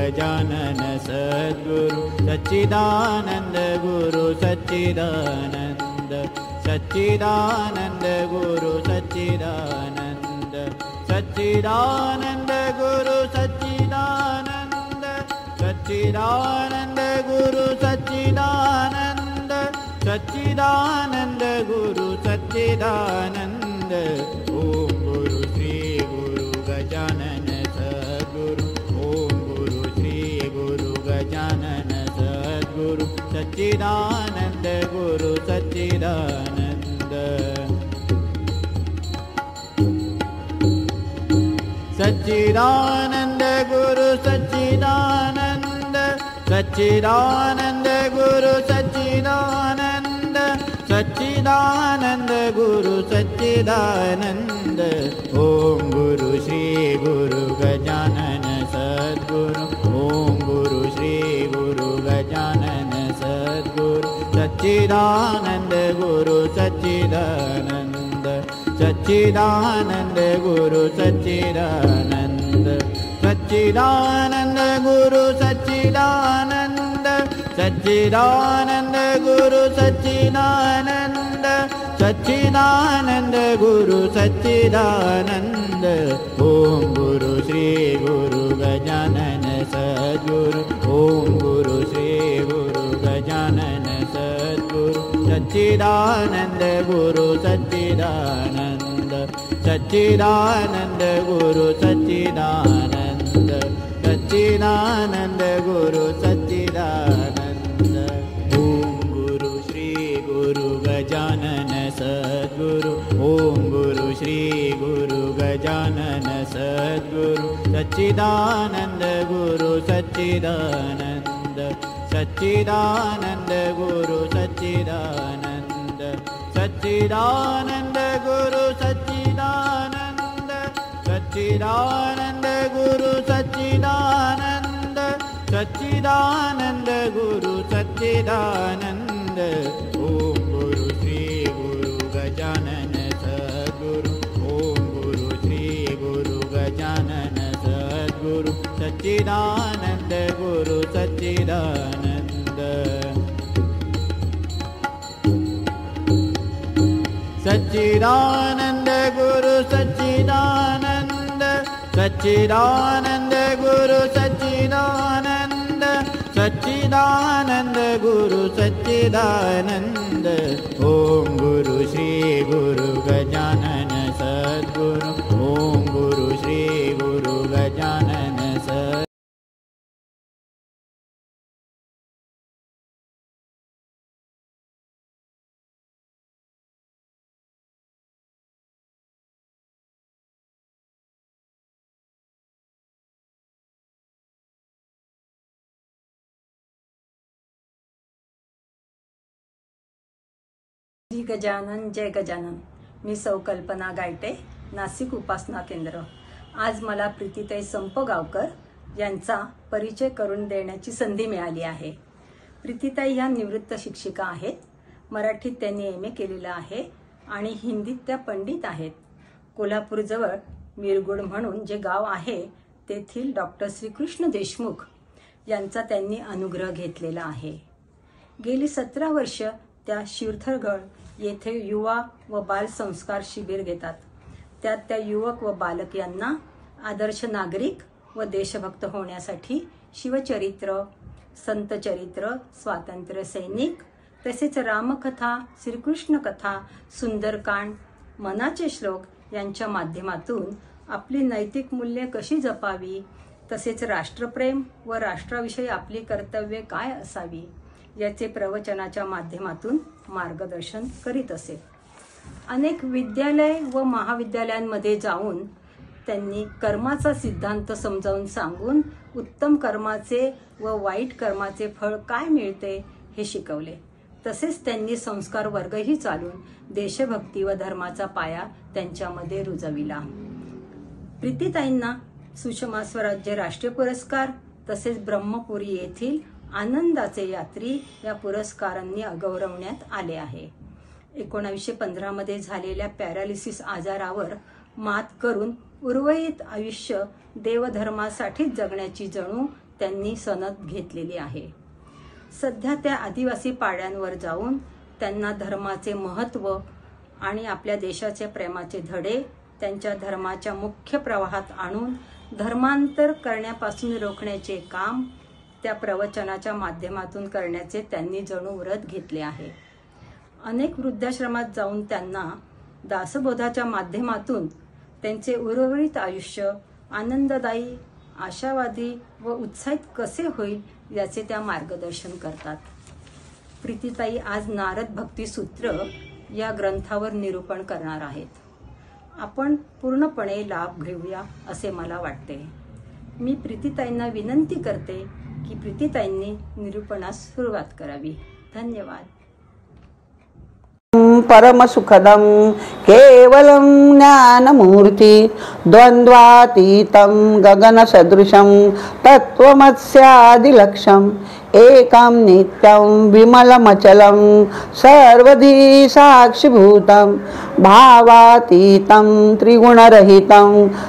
गजानन सद्गुरु सच्चिदानंद गुरु सच्चिदानंद सच्चिदानंद गुरु सच्चिदानंद सच्चिदानंद गुरु सच्चिदानंद सच्चिदानंद गुरु सच्चिदानंद सच्चिदानंद गुरु सच्चिदानंद ओम गुरु श्री गुरु गजानन सद्गुरु ओम गुरु श्री गुरु गजानन सद्गुरु सच्चिदानंद गुरु सच्चिदानंद सच्चिदानंद गुरु सच्चिदानंद सच्चिदानंद गुरु सच्चिदानंद सच्चिदानंद गुरु सच्चिदानंद ओम गुरु श्री गुरु गजानन सद्गुरु ओम गुरु श्री गुरु गजानन सद्गुरु सच्चिदानंद गुरु सच्चिदानंद सच्चिदानंद गुरु सच्चिदानंद सच्चिदानंद गुरु सच्चिदानंद सच्चिदानंद गुरु सच्चिदानंद सच्चिदानंद गुरु सच्चिदानंद ओम गुरु श्री गुरु गजानन सद्गुरु ओम गुरु श्री गुरु गजानन सद्गुरु सच्चिदानंद गुरु सच्चिदानंद सच्चिदानंद गुरु सच्चिदानंद सच्चिदानंद गुरु सच्चिदानंद ओम गुरु श्री गुरु गजानन सद्गुरु ओम गुरु श्री गुरु गजानन सद्गुरु सच्चिदानंद गुरु सच्चिदानंद सच्चिदानंद गुरु सच्चिदानंद सच्चिदानंद गुरु सच्चिदानंद सच्चिदानंद गुरु सच्चिदानंद सच्चिदानंद गुरु सच्चिदानंद ओम गुरु श्री गुरु गजानन सद्गुरु ओम गुरु श्री गुरु गजानन सद्गुरु सच्चिदानंद गुरु सच्चिदानंद सच्चिदानंद गुरु सच्चिदानंद सच्चिदानंद गुरु सच्चिदानंद सच्चिदानंद गुरु सच्चिदानंद ओम गुरु श्री गुरु गजानन सद्गुरु ओम गुरु श्री गुरु गजानन सद्गुरु श्री गजानन जय गजानन। मी सौ कल्पना गायटे, नाशिक उपासना केंद्र। आज मला प्रीतीताई संपगावकर यांचा परिचय करून देण्याची संधी मिळाली आहे। प्रीतीताई ह्या निवृत्त शिक्षिका आहेत। मराठीत त्यांनी एम.ए. केलेलं आहे आणि हिंदीत त्या पंडित आहेत। कोल्हापूरजवळ मिरगुड म्हणून जे गाव आहे तेथील डॉक्टर श्रीकृष्ण देशमुख यांचा त्यांनी अनुग्रह घेतलेला आहे। गेली 17 वर्ष त्या शिरथरगड येथे युवा व बाल संस्कार शिबिर घेतात। त्यात त्या युवक व बालक यांना आदर्श नागरिक व देशभक्त होण्यासाठी शिवचरित्र, संतचरित्र, स्वातंत्र्य सैनिक तसेच रामकथा, श्रीकृष्ण कथा, सुंदरकांड, मनाचे श्लोक यांच्या माध्यमातून आपली नैतिक मूल्ये कशी जपावी, तसेच राष्ट्रप्रेम व राष्ट्राविषयी आपली कर्तव्ये काय असावी याचे प्रवचनाच्या माध्यमातून मार्गदर्शन करीत असे। अनेक विद्यालय व महाविद्यालयांमध्ये जाऊन त्यांनी कर्माचा सिद्धांत समजावून सांगून उत्तम कर्माचे व वाईट कर्माचे फळ काय मिळते हे शिकवले। तसेच त्यांनी संस्कार वर्गही चालून देशभक्ती व धर्माचा पाया त्यांच्यामध्ये रुजविला। प्रीतीताईंना सुषमा स्वराज्य राष्ट्रीय पुरस्कार तसेच ब्रह्मपुरी येथील आनंदाचे यात्री या पुरस्कारांनी गौरवण्यात आले आहे। 1915 मध्ये झालेल्या पॅरालिसिस आजारावर मात करून उर्वरित आयुष्य देवधर्मासाठीच जगण्याची जणू त्यांनी सनद घेतलेली आहे. सध्या त्या आदिवासी पाड्यांवर जाऊन त्यांना धर्माचे महत्त्व आणि आपल्या देशाच्या प्रेमाचे धडे त्यांच्या धर्माच्या मुख्य प्रवाहात आणून धर्मांतर करण्यापासून रोखण्याचे काम त्या प्रवचनाच्या माध्यमातून करण्याचे त्यांनी जणू व्रत घेतले आहे. अनेक वृद्धाश्रमात जाऊन त्यांना दासबोधाच्या माध्यमातून त्यांचे उर्वरित आयुष्य आनंददायी, आशावादी व उत्साहित कसे होईल याचे त्या मार्गदर्शन करतात. प्रीतीताई आज नारद भक्ती सूत्र या ग्रंथावर निरूपण करणार आहेत. आपण पूर्णपणे लाभ घेऊया असे मला वाटते. मी प्रीतीताईंना विनंती करते की प्रीतीताईंनी निरूपणास सुरुवात करावी. धन्यवाद. परम सुखदं केवलं ज्ञानमूर्ति द्वन्द्वातीतं गगनसदृशं तत्त्वमस्यादिलक्ष्यम् एकं नित्यं विमलमचलं सर्वधी साक्षिभूतं भावातीतं त्रिगुणरहितं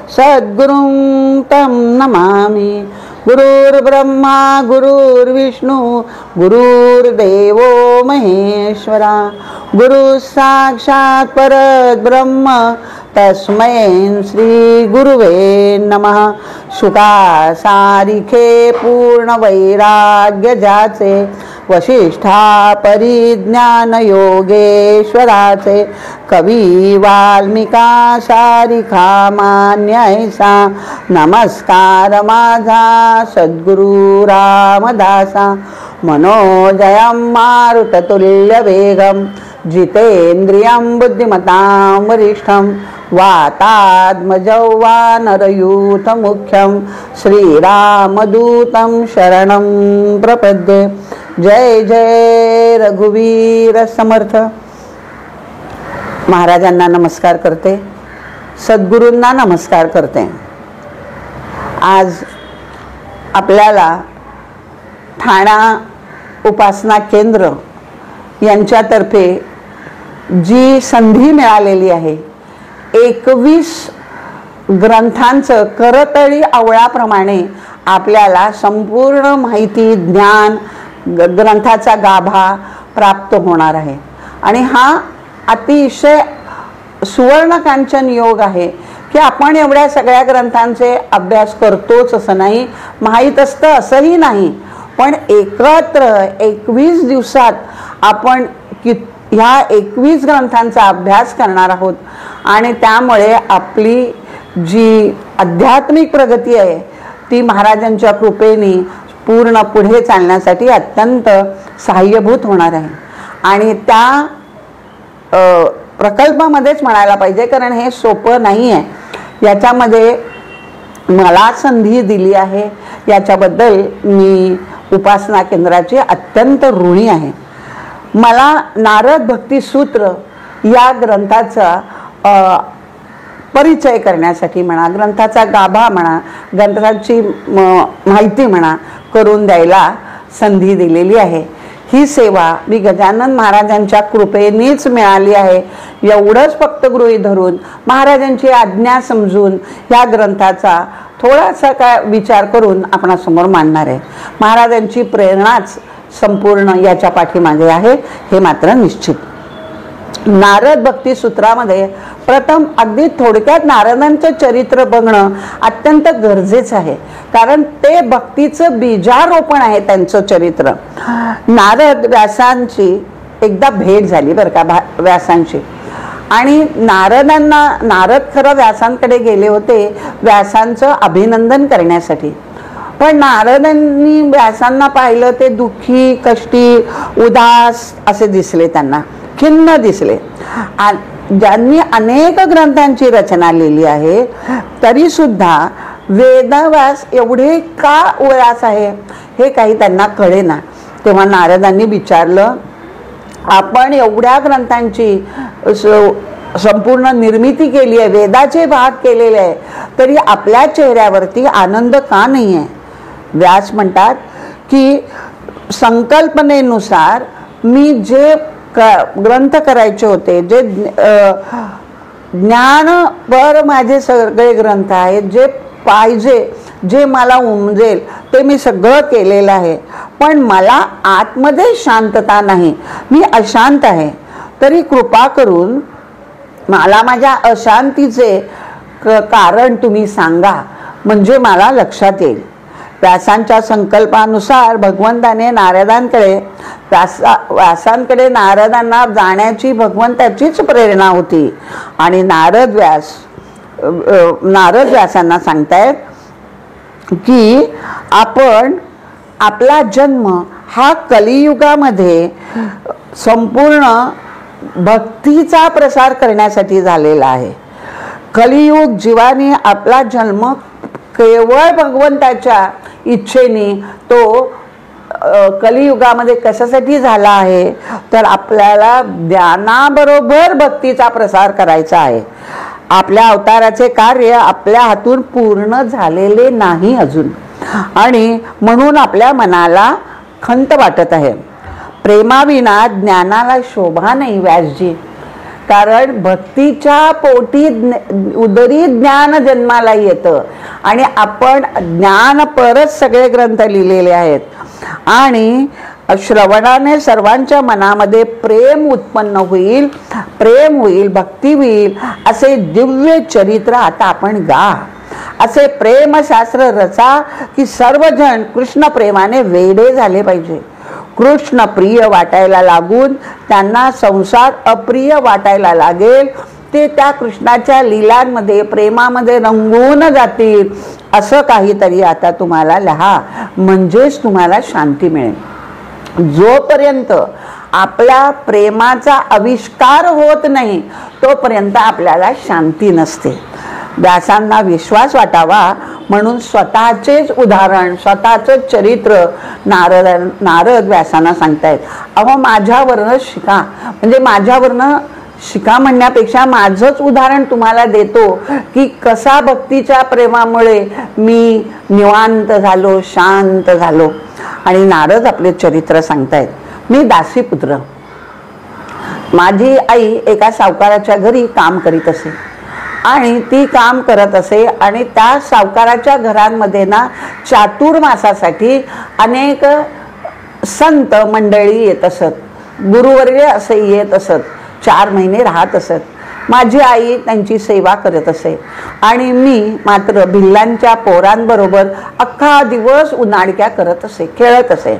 सद्गुरुं तं नमामि. गुरुर्ब्रह्मा गुरुर्विष्णु गुरुर्देवो महेश्वरा गुरु साक्षात् परब्रह्म तस्मै श्री गुरुवे नमः. शुका सारिखे पूर्ण वैराग्य जाचे वशिष्ठा परिज्ञान योगेश्वराचे कवी वाल्मिका सारिखा मान्यैसा नमस्कार माझा सद्गुरु रामदासा. मनोजयं मारुततुल्य वेगं जितेन्द्रियं बुद्धिमतां वरिष्ठं वातात्मजौ वानरयूथमुख्यं श्रीरामदूतं शरणं प्रपद्ये. जय जय रघुवीर समर्थ. महाराजांना नमस्कार करते, सद्गुरूंना नमस्कार करते. आज आपल्याला ठाणा उपासना केंद्र यांच्यातर्फे जी संधी मिळालेली आहे, 21 ग्रंथांचं करतळी आवळाप्रमाणे आपल्याला संपूर्ण माहिती, ज्ञान, ग्रंथाचा गाभा प्राप्त होणार आहे. आणि हा अतिशय सुवर्णकांचन योग आहे की आपण एवढ्या सगळ्या ग्रंथांचे अभ्यास करतोच असं नाही, माहीत असतं असंही नाही, पण एकत्र 21 दिवसात आपण ह्या 21 ग्रंथांचा अभ्यास करणार आहोत. आणि त्यामुळे आपली जी आध्यात्मिक प्रगती आहे ती महाराजांच्या कृपेने पूर्ण पुढे चालण्यासाठी अत्यंत सहाय्यभूत होणार आहे. आणि त्या प्रकल्पामध्येच म्हणायला पाहिजे, कारण हे सोपं नाही आहे. याच्यामध्ये मला संधी दिली आहे याच्याबद्दल मी उपासना केंद्राची अत्यंत ऋणी आहे. मला नारद भक्ती सूत्र या ग्रंथाचा परिचय करण्यासाठी म्हणा, ग्रंथाचा गाभा म्हणा, ग्रंथाची माहिती म्हणा करून द्यायला संधी दिलेली आहे. ही सेवा मी गजानन महाराजांच्या कृपेनेच मिळाली आहे एवढंच फक्त गृहीत धरून महाराजांची आज्ञा समजून या ग्रंथाचा थोडासा काय विचार करून आपणासमोर मांडणार आहे. महाराजांची प्रेरणाच संपूर्ण याच्या पाठीमागे आहे हे मात्र निश्चित. नारद भक्ती सूत्रामध्ये प्रथम अगदी थोडक्यात नारदांचं चरित्र बघणं अत्यंत गरजेचं आहे, कारण ते भक्तीचं बीजारोपण आहे त्यांचं चरित्र. नारद व्यासांची एकदा भेट झाली बरं का, व्यासांची. आणि नारद खरं व्यासांकडे गेले होते व्यासांचं अभिनंदन करण्यासाठी, पण नारदांनी व्यासांना पाहिलं ते दुःखी, कष्टी, उदास असे दिसले, त्यांना खिन्न दिसले. ज्यांनी अनेक ग्रंथांची रचना लिहिली आहे तरी सुद्धा वेदव्यास एवढे का उदास आहे हे काही त्यांना कळेना. तेव्हा नारदांनी विचारलं, आपण एवढ्या ग्रंथांची संपूर्ण निर्मिती केली आहे, वेदाचे भाग केलेले आहे, तरी आपल्या चेहऱ्यावरती आनंद का नाही आहे? व्यास म्हणतात की संकल्पनेनुसार मी जे ग्रंथ करायचे होते, जे ज्ञानपर माझे सगळे ग्रंथ आहेत, जे पाहिजे, जे मला उमजेल ते मी सगळं केलेलं आहे, पण मला आतमध्ये शांतता नाही, मी अशांत आहे. तरी कृपा करून मला माझ्या अशांतीचे कारण तुम्ही सांगा, म्हणजे मला लक्षात येईल. व्यासांच्या संकल्पानुसार भगवंताने व्यासांकडे नारदांना जाण्याची भगवंताचीच प्रेरणा होती. आणि नारद व्यासांना सांगतायत की आपण आपला जन्म हा कलियुगामध्ये संपूर्ण भक्तीचा प्रसार करण्यासाठी झालेला आहे. कलियुग जीवाने आपला जन्म केवळ भगवंताच्या इच्छेने तो कलियुगामध्ये कशासाठी झाला आहे, तर आपल्याला ज्ञानाबरोबर भक्तीचा प्रसार करायचा आहे. आपल्या अवताराचे कार्य आपल्या हातून पूर्ण झालेले नाही अजून, आणि म्हणून आपल्या मनाला खंत वाटत आहे. प्रेमाविना ज्ञानाला शोभा नाही व्यासजी, कारण भक्तीच्या पोटी उदरी ज्ञान जन्माला येतं, आणि आपण ज्ञान परत सगळे ग्रंथ लिहिलेले आहेत. आणि श्रवणाने सर्वांच्या मनामध्ये प्रेम उत्पन्न होईल, प्रेम होईल, भक्ती होईल. असे दिव्य चरित्र आता आपण गा, असे प्रेमशास्त्र रचा की सर्वजण कृष्ण प्रेमाने वेडे झाले पाहिजे. कृष्ण प्रिय वाटायला लागून त्यांना संसार अप्रिय वाटायला लागेल. ते त्या कृष्णाच्या लीलांमध्ये प्रेमामध्ये रंगून जातील. असं काहीतरी आता तुम्हाला लिहा, म्हणजेच तुम्हाला शांती मिळेल. जोपर्यंत आपल्या प्रेमाचा आविष्कार होत नाही तोपर्यंत आपल्याला शांती नसते. व्यासांना विश्वास वाटावा म्हणून स्वतःचेच उदाहरण, स्वतःच चरित्र नारद व्यासांना सांगतायत. अहो माझ्यावरनं शिका, म्हणजे माझ्यावरनं शिका म्हणण्यापेक्षा माझंच उदाहरण तुम्हाला देतो की कसा भक्तीच्या प्रेमामुळे मी निवांत झालो, शांत झालो. आणि नारद आपले चरित्र सांगतायत. मी दासीपुत्र, माझी आई एका सावकाराच्या घरी काम करीत असे, आणि ती काम करत असे. आणि त्या सावकाराच्या घरांमध्ये ना चातुर्मासासाठी अनेक संत मंडळी येत असत, गुरुवर्य असे येत असत, 4 महिने राहत असत. माझी आई त्यांची सेवा करत असे, आणि मी मात्र भिल्लांच्या पोरांबरोबर अख्खा दिवस उन्हाळक्या करत असे, खेळत असे.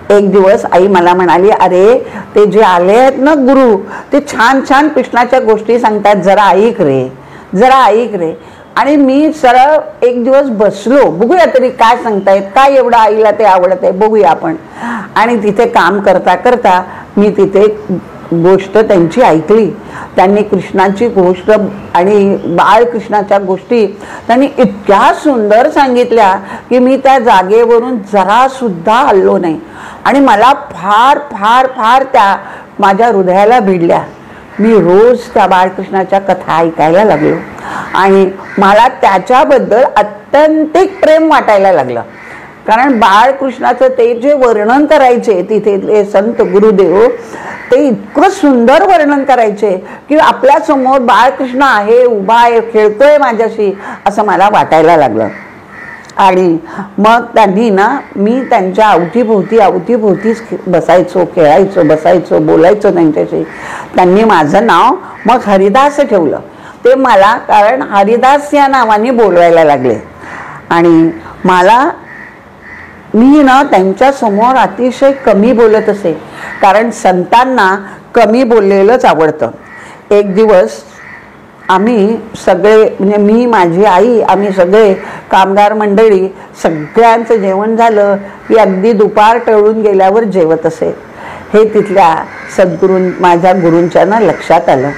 एक दिवस आई मला म्हणाली, अरे ते जे आले आहेत ना गुरु, ते छान छान कृष्णाच्या गोष्टी सांगतात, जरा ऐक रे, जरा ऐक रे. आणि मी सरळ एक दिवस बसलो, बघूया तरी काय सांगतायत, काय एवढं आईला ते आवडत आहे, बघूया आपण. आणि तिथे काम करता करता मी तिथे गोष्ट त्यांची ऐकली. त्यांनी कृष्णाची गोष्ट आणि बाळकृष्णाच्या गोष्टी त्यांनी इतक्या सुंदर सांगितल्या की मी त्या जागेवरून जरा सुद्धा हललो नाही. आणि मला फार फार फार त्या माझ्या हृदयाला भिडल्या. मी रोज त्या बाळकृष्णाच्या कथा ऐकायला लागलो, आणि मला त्याच्याबद्दल अत्यंतिक प्रेम वाटायला लागलं. कारण बाळकृष्णाचं ते जे वर्णन करायचे तिथे संत गुरुदेव, ते इतकं सुंदर वर्णन करायचे की आपल्या समोर बाळकृष्ण आहे, उभा आहे, खेळतोय माझ्याशी, असं मला वाटायला लागलं. आणि मग त्यांनी ना, मी त्यांच्या अवतीभोवतीच बसायचो, खेळायचो, बसायचो, बोलायचो त्यांच्याशी. त्यांनी माझं नाव मग हरिदास ठेवलं. ते मला कारण हरिदास या नावाने बोलवायला लागले. आणि मी ना त्यांच्या समोर अतिशय कमी बोलत असे, कारण संतांना कमी बोललेलंच आवडतं. एक दिवस आम्ही सगळे, म्हणजे मी, माझी आई, आम्ही सगळे कामगार मंडळी, सगळ्यांचं जेवण झालं की अगदी दुपार टळून गेल्यावर जेवत असे. हे तिथल्या माझ्या गुरूंच्या ना लक्षात आलं.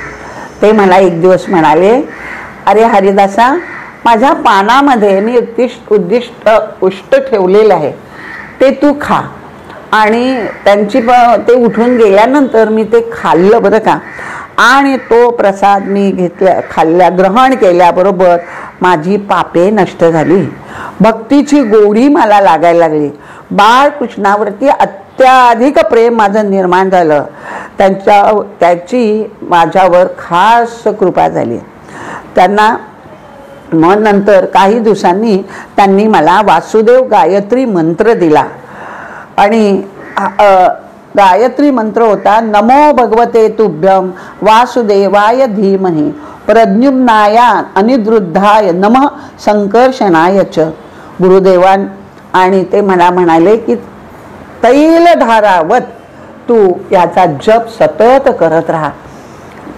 ते मला एक दिवस म्हणाले, अरे हरिदासा, माझ्या पानामध्ये मी उष्ट ठेवलेलं आहे, ते तू खा. आणि ते उठून गेल्यानंतर मी ते खाल्लं बरं का. आणि तो प्रसाद मी ग्रहण केल्याबरोबर माझी पापे नष्ट झाली, भक्तीची गोडी मला लागायला लागली. बाळकृष्णावरती अत्याधिक प्रेम माझं निर्माण झालं. त्याची माझ्यावर खास कृपा झाली. त्यांना मग नंतर काही दिवसांनी त्यांनी मला वासुदेव गायत्री मंत्र दिला आणि गायत्री मंत्र होता, नमो भगवते तुभ्यम वासुदेवाय धीमहि प्रद्युम्नाय अनिरुद्धाय नमः संकर्षणाय च. गुरुदेवान आणि ते मला म्हणाले की तैलधारावत तू याचा जप सतत करत राहा.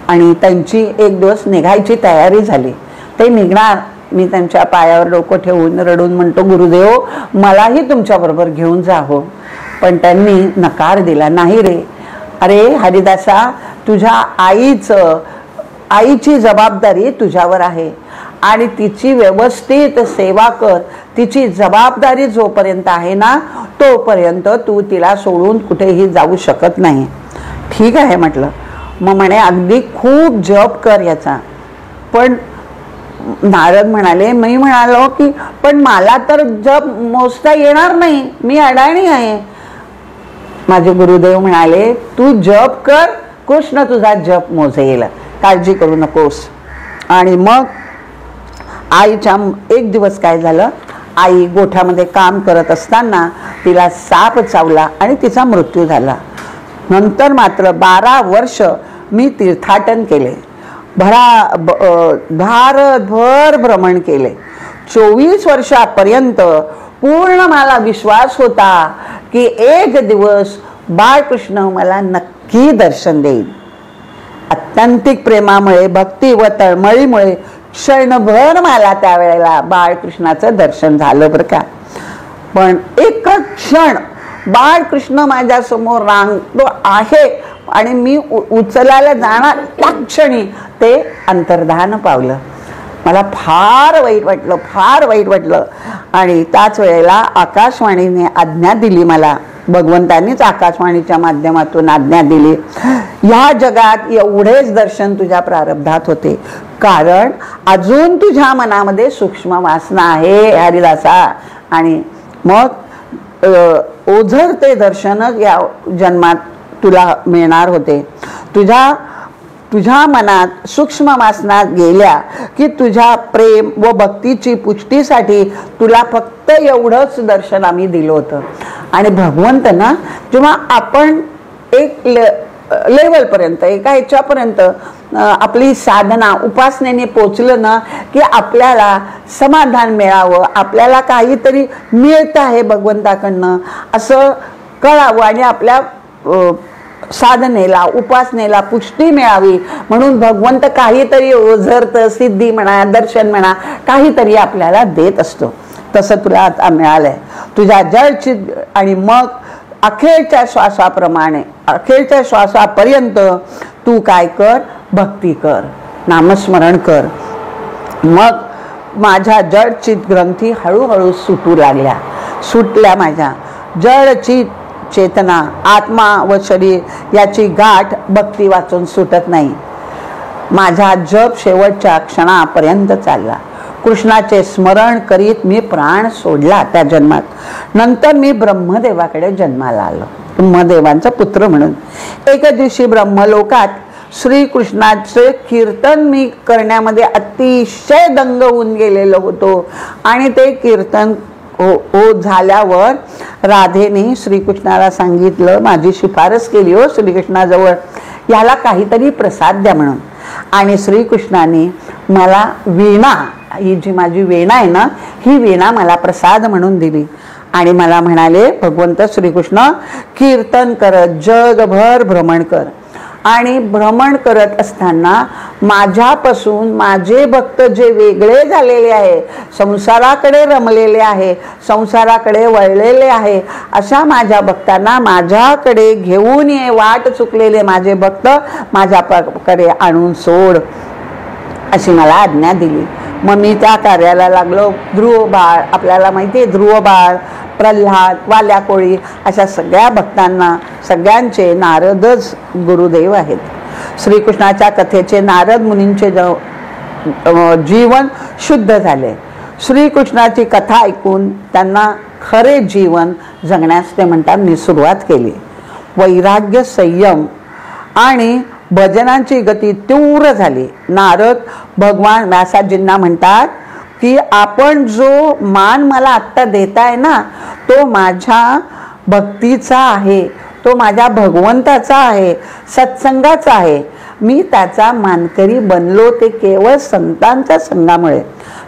आणि त्यांची एक दिवस निघायची तयारी झाली. ते निघणार, मी त्यांच्या पायावर डोकं ठेवून रडून म्हणतो, गुरुदेव मलाही तुमच्याबरोबर घेऊन जा हो. पण त्यांनी नकार दिला, नाही रे, अरे हरिदासा, तुझ्या आईची जबाबदारी तुझ्यावर आहे आणि तिची व्यवस्थित सेवा कर. तिची जबाबदारी जोपर्यंत आहे ना तोपर्यंत तू तिला सोडून कुठेही जाऊ शकत नाही. ठीक आहे म्हटलं. मग म्हणे अगदी खूप जप कर याचा. पण नारद म्हणाले, मी म्हणालो की पण मला तर जप मोजता येणार नाही, मी अडाणी आहे. माझे गुरुदेव म्हणाले, तू जप कर, कृष्ण तुझा जप मोजेल, काळजी करू नकोस. आणि मग आईच्या एक दिवस काय झालं, आई गोठ्यामध्ये काम करत असताना तिला साप चावला आणि तिचा मृत्यू झाला. नंतर मात्र 12 वर्ष मी तीर्थाटन केले, भारतभर भ्रमण केले. 24 वर्षापर्यंत पूर्ण मला विश्वास होता की एक दिवस बाळकृष्ण मला नक्की दर्शन देईल. अत्यंतिक प्रेमामुळे, भक्ती व तळमळीमुळे क्षणभर मला त्यावेळेला बाळकृष्णाचं दर्शन झालं बरं का. पण एक क्षण बाळकृष्ण माझ्या समोर रांगतो आहे आणि मी उचलायला जाणार त्या क्षणी ते अंतर्धान पावलं. मला फार वाईट वाटलं. आणि त्याच वेळेला आकाशवाणीने आज्ञा दिली मला, भगवंतांनीच आकाशवाणीच्या माध्यमातून आज्ञा दिली, या जगात एवढेच दर्शन तुझ्या प्रारब्धात होते, कारण अजून तुझ्या मनामध्ये सूक्ष्म वासना आहे हरिदासा. आणि मग ओझर ते दर्शनच या जन्मात तुला मिळणार होते. तुझ्या मनात सूक्ष्म वासना गेल्या की तुझ्या प्रेम व भक्तीची पुष्टीसाठी तुला फक्त एवढंच दर्शन आम्ही दिलं होतं. आणि भगवंत ना, जेव्हा आपण एक लेवलपर्यंत, एका ह्याच्यापर्यंत आपली साधना उपासनेने पोचलं ना की आपल्याला समाधान मिळावं, आपल्याला काहीतरी मिळतं आहे भगवंताकडनं असं कळावं आणि आपल्या साधनेला उपासनेला पुष्टी मिळावी म्हणून भगवंत काहीतरी ओझरतं, सिद्धी म्हणा, दर्शन म्हणा, काहीतरी आपल्याला देत असतो. तसं तुला आता मिळालंय तुझ्या जळचित. आणि मग अखेरच्या श्वासाप्रमाणे, अखेरच्या श्वासापर्यंत तू काय कर, भक्ती कर, नामस्मरण कर. मग माझ्या जडचित ग्रंथी हळूहळू सुटल्या. माझ्या जडचित चेतना, आत्मा व शरीर याची गाठ भक्ती वाचून सुटत नाही. माझा जप शेवटच्या क्षणापर्यंत चालला. कृष्णाचे स्मरण करीत मी प्राण सोडला त्या जन्मात. नंतर मी ब्रह्मदेवाकडे जन्माला आलो, ब्रह्मदेवांचा पुत्र म्हणून. एके दिवशी ब्रह्मलोकात श्रीकृष्णाचे कीर्तन मी करण्यामध्ये अतिशय दंग होऊन गेलेलो होतो. आणि ते कीर्तन झाल्यावर राधेने श्रीकृष्णाला सांगितलं, माझी शिफारस केली हो श्रीकृष्णाजवळ, याला काहीतरी प्रसाद द्या म्हणून. आणि श्रीकृष्णाने मला वीणा, ही जी माझी वीणा आहे ना, ही वीणा मला प्रसाद म्हणून दिली. आणि मला म्हणाले, भगवंत श्रीकृष्ण कीर्तन करत जगभर भ्रमण कर. आणि भ्रमण करत असताना माझ्यापासून माझे भक्त जे वेगळे झालेले आहे, संसाराकडे रमलेले आहे, संसाराकडे वळलेले आहे, अशा माझ्या भक्तांना माझ्याकडे घेऊन ये. वाट चुकलेले माझे भक्त माझ्याकडे आणून सोड, अशी मला आज्ञा दिली. मग मी त्या कार्याला लागलो. ध्रुव बाळ, आपल्याला माहिती आहे ध्रुव बाळ, प्रल्हाद, वाल्या कोळी अशा सगळ्या भक्तांना, सगळ्यांचे नारदच गुरुदेव आहेत. श्रीकृष्णाच्या कथेचे नारद मुनींचे जीवन शुद्ध झाले. श्रीकृष्णाची कथा ऐकून त्यांना खरे जीवन जगण्यास ते म्हणतात मी सुरुवात केली. वैराग्य, संयम आणि भजनांची गती तीव्र झाली. नारद भगवान व्यासाजींना म्हणतात, की आपण जो मान मला आत्ता देताय ना, तो माझ्या भक्तीचा आहे, तो माझ्या भगवंताचा आहे, सत्संगाचा आहे. मी त्याचा मानकरी बनलो ते केवळ संतांच्या संगामुळे.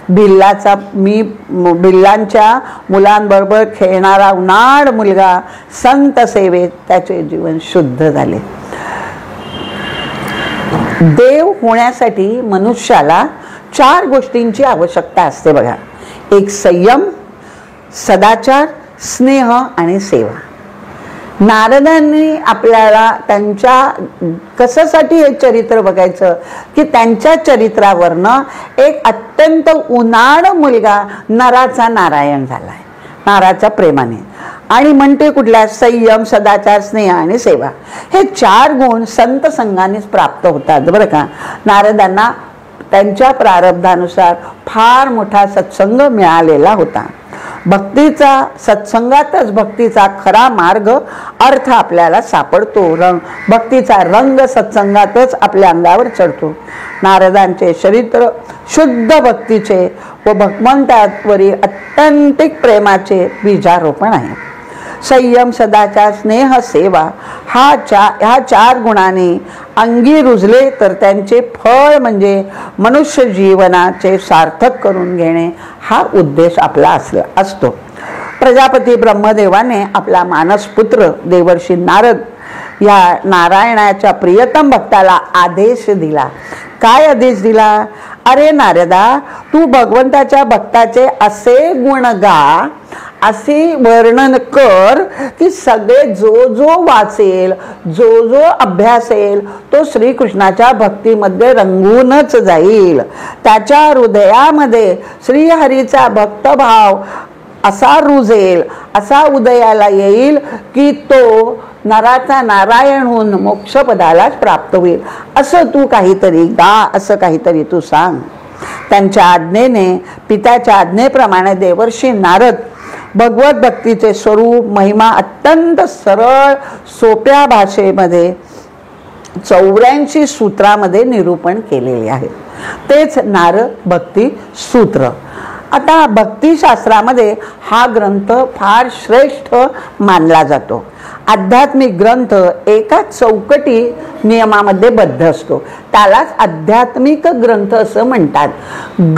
मी बिल्लांच्या मुलांबरोबर खेळणारा उनाड मुलगा संत सेवेत त्याचे जीवन शुद्ध झाले. देव होण्यासाठी मनुष्याला 4 गोष्टींची आवश्यकता असते बघा. एक संयम, सदाचार, स्नेह आणि सेवा. नारदांनी आपल्याला त्यांच्या कशासाठी हे चरित्र बघायचं की त्यांच्या चरित्रावरनं एक अत्यंत उनाड मुलगा नराचा नारायण झालाय, नाराच्या प्रेमाने. आणि म्हणते कुठल्या? संयम, सदाचार, स्नेह आणि सेवा. हे 4 गुण संत संघानेच प्राप्त होतात बरं का. नारदांना त्यांच्या प्रारब्धानुसार फार मोठा सत्संग मिळालेला होता. भक्तीचा सत्संगातच भक्तीचा खरा मार्ग अर्थ आपल्याला सापडतो. भक्तीचा रंग सत्संगातच आपल्या अंगावर चढतो. नारदांचे चरित्र शुद्ध भक्तीचे व भगवंतावरील अत्यंतिक प्रेमाचे बीजारोपण आहे. संयम, सदाचार, स्नेह, सेवा ह्या 4 गुणांनी अंगी रुजले तर त्यांचे फळ म्हणजे मनुष्य जीवनाचे सार्थक करून घेणे हा उद्देश आपला असतो. प्रजापती ब्रह्मदेवाने आपला मानसपुत्र देवर्षी नारद या नारायणाच्या प्रियतम भक्ताला आदेश दिला. काय आदेश दिला? अरे नारदा, तू भगवंताच्या भक्ताचे असे गुण गा, असे वर्णन कर की सगळे जो वाचेल, जो अभ्यासेल तो श्रीकृष्णाच्या भक्तीमध्ये रंगूनच जाईल. त्याच्या हृदयामध्ये श्रीहरीचा भक्तभाव असा रुजेल, असा उदयाला येईल की तो नराचा नारायण होऊन मोक्षपदालाच प्राप्त होईल. असं तू काहीतरी गा, असं काहीतरी तू सांग. त्यांच्या आज्ञेने, पित्याच्या आज्ञेप्रमाणे देवर्षी नारद भगवत भक्तीचे स्वरूप, महिमा अत्यंत सरळ सोप्या भाषेमध्ये 84 सूत्रामध्ये निरूपण केलेले आहे. तेच नारद भक्ती सूत्र. आता भक्तिशास्त्रामध्ये हा ग्रंथ फार श्रेष्ठ मानला जातो. आध्यात्मिक ग्रंथ एका चौकटी नियमामध्ये बद्ध असतो, त्यालाच आध्यात्मिक ग्रंथ असं म्हणतात.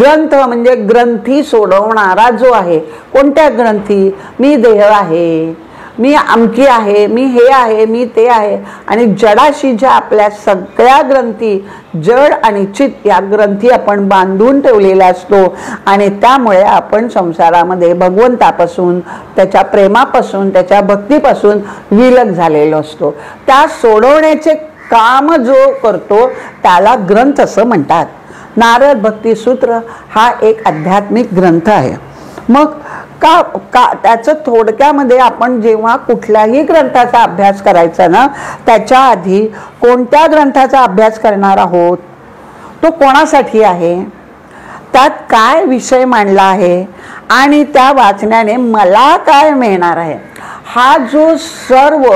ग्रंथ म्हणजे ग्रंथी सोडवणारा जो आहे. कोणत्या ग्रंथी? मी देह आहे, मी अमकी आहे, मी हे आहे, मी ते आहे. आणि जडाशी ज्या आपल्या सगळ्या ग्रंथी, जड आणि चित या ग्रंथी आपण बांधून ठेवलेल्या असतो. आणि त्यामुळे आपण संसारामध्ये भगवंतापासून, त्याच्या प्रेमापासून, त्याच्या भक्तीपासून विलग झालेलो असतो. त्या सोडवण्याचे काम जो करतो त्याला ग्रंथ असं म्हणतात. नारद भक्ती सूत्र हा एक आध्यात्मिक ग्रंथ आहे. मग त्याचं थोडक्यामध्ये आपण जेव्हा कुठल्याही ग्रंथाचा अभ्यास करायचा ना, त्याच्या आधी कोणत्या ग्रंथाचा अभ्यास करणार आहोत, तो कोणासाठी आहे, त्यात काय विषय मांडला आहे आणि त्या वाचण्याने मला काय मिळणार आहे, हा जो सर्व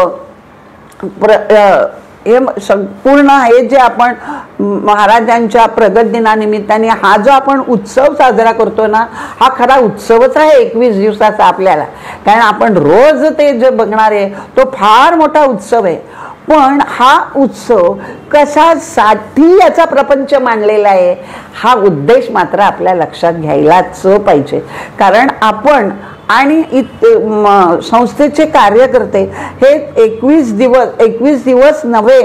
हे संपूर्ण हे जे आपण महाराजांच्या प्रगट दिनानिमित्ताने हा जो आपण उत्सव साजरा करतो ना, हा खरा उत्सवच आहे 21 दिवसाचा आपल्याला. कारण आपण रोज ते जे बघणार आहे तो फार मोठा उत्सव आहे. पण हा उत्सव कशासाठी याचा प्रपंच मांडलेला आहे हा उद्देश मात्र आपल्या लक्षात घ्यायलाच पाहिजे. कारण आपण आणि संस्थेचे कार्यकर्ते हे 21 दिवस नव्हे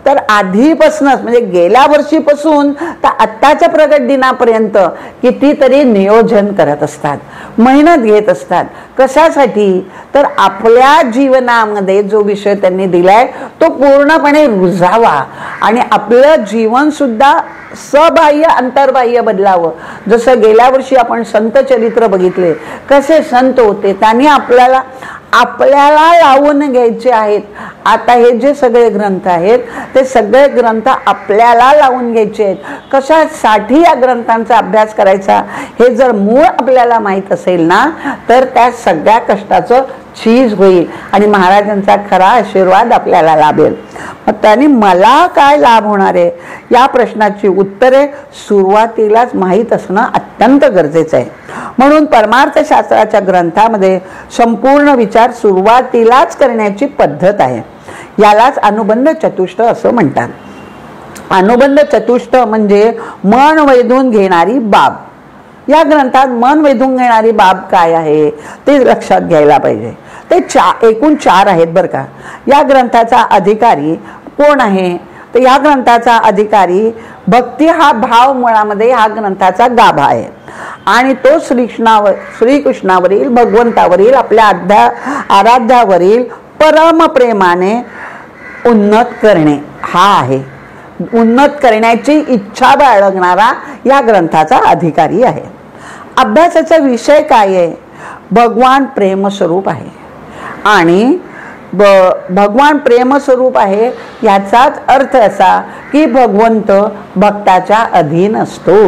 तर आधीपासूनच म्हणजे गेल्या वर्षीपासून तर आत्ताच्या प्रगट दिनापर्यंत कितीतरी नियोजन करत असतात, मेहनत घेत असतात. कशासाठी? तर आपल्या जीवनामध्ये जो विषय त्यांनी दिलाय तो पूर्णपणे रुजावा आणि आपलं जीवन सुद्धा सबाह्य अंतर्बाह्य बदलावं. जसं गेल्या वर्षी आपण संत चरित्र बघितले, कसे संत होते, त्यांनी आपल्याला लावून घ्यायचे आहेत. आता हे जे सगळे ग्रंथ आहेत ते सगळे ग्रंथ आपल्याला लावून घ्यायचे आहेत. कशासाठी या ग्रंथांचा अभ्यास करायचा हे जर मूळ आपल्याला माहीत असेल ना, तर त्या सगळ्या कष्टाचं चीज होईल आणि महाराजांचा खरा आशीर्वाद आपल्याला लाभेल. मग त्यांनी मला काय लाभ होणार आहे या प्रश्नाची उत्तरे सुरुवातीलाच माहीत असणं अत्यंत गरजेचं आहे. म्हणून परमार्थशास्त्राच्या ग्रंथामध्ये संपूर्ण विचार सुरुवातीलाच करण्याची पद्धत आहे. यालाच अनुबंध चतुष्ट असं म्हणतात. अनुबंध चतुष्ट म्हणजे मन वेधून घेणारी बाब. या ग्रंथात मन वेधून घेणारी बाब काय आहे ते लक्षात घ्यायला पाहिजे. ते एकूण 4 आहेत बरं का. या ग्रंथाचा अधिकारी कोण आहे तर या ग्रंथाचा अधिकारी भक्ती हा भाव मुळामध्ये हा ग्रंथाचा गाभा आहे आणि तो श्रीकृष्णावरील भगवंतावरील आपल्या आराध्यावरील परमप्रेमाने उन्नत करणे हा आहे. उन्नत करण्याची इच्छा बाळगणारा या ग्रंथाचा अधिकारी आहे. अभ्यासाचा विषय काय आहे? भगवान प्रेमस्वरूप आहे आणि भगवान प्रेमस्वरूप आहे याचाच अर्थ असा की भगवंत भक्ताच्या अधीन असतो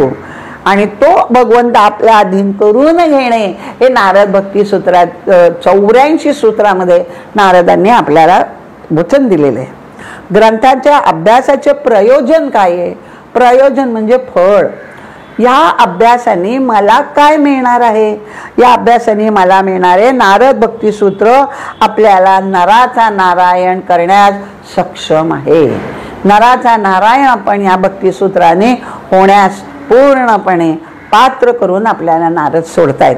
आणि तो भगवंत आपल्या अधीन करून घेणे हे नारद भक्ती सूत्रात 84 सूत्रामध्ये नारदांनी आपल्याला वचन दिलेले आहे. ग्रंथाच्या अभ्यासाचे प्रयोजन काय आहे? प्रयोजन म्हणजे फळ. या अभ्यासाने मला काय मिळणार आहे? या अभ्यासाने मला मिळणारे नारद भक्ती सूत्र आपल्याला नराचा नारायण करण्यास सक्षम आहे. नराचा नारायण आपण या भक्ती सूत्राने होण्यास पूर्णपणे पात्र करून आपल्याला नारद सोडतायत.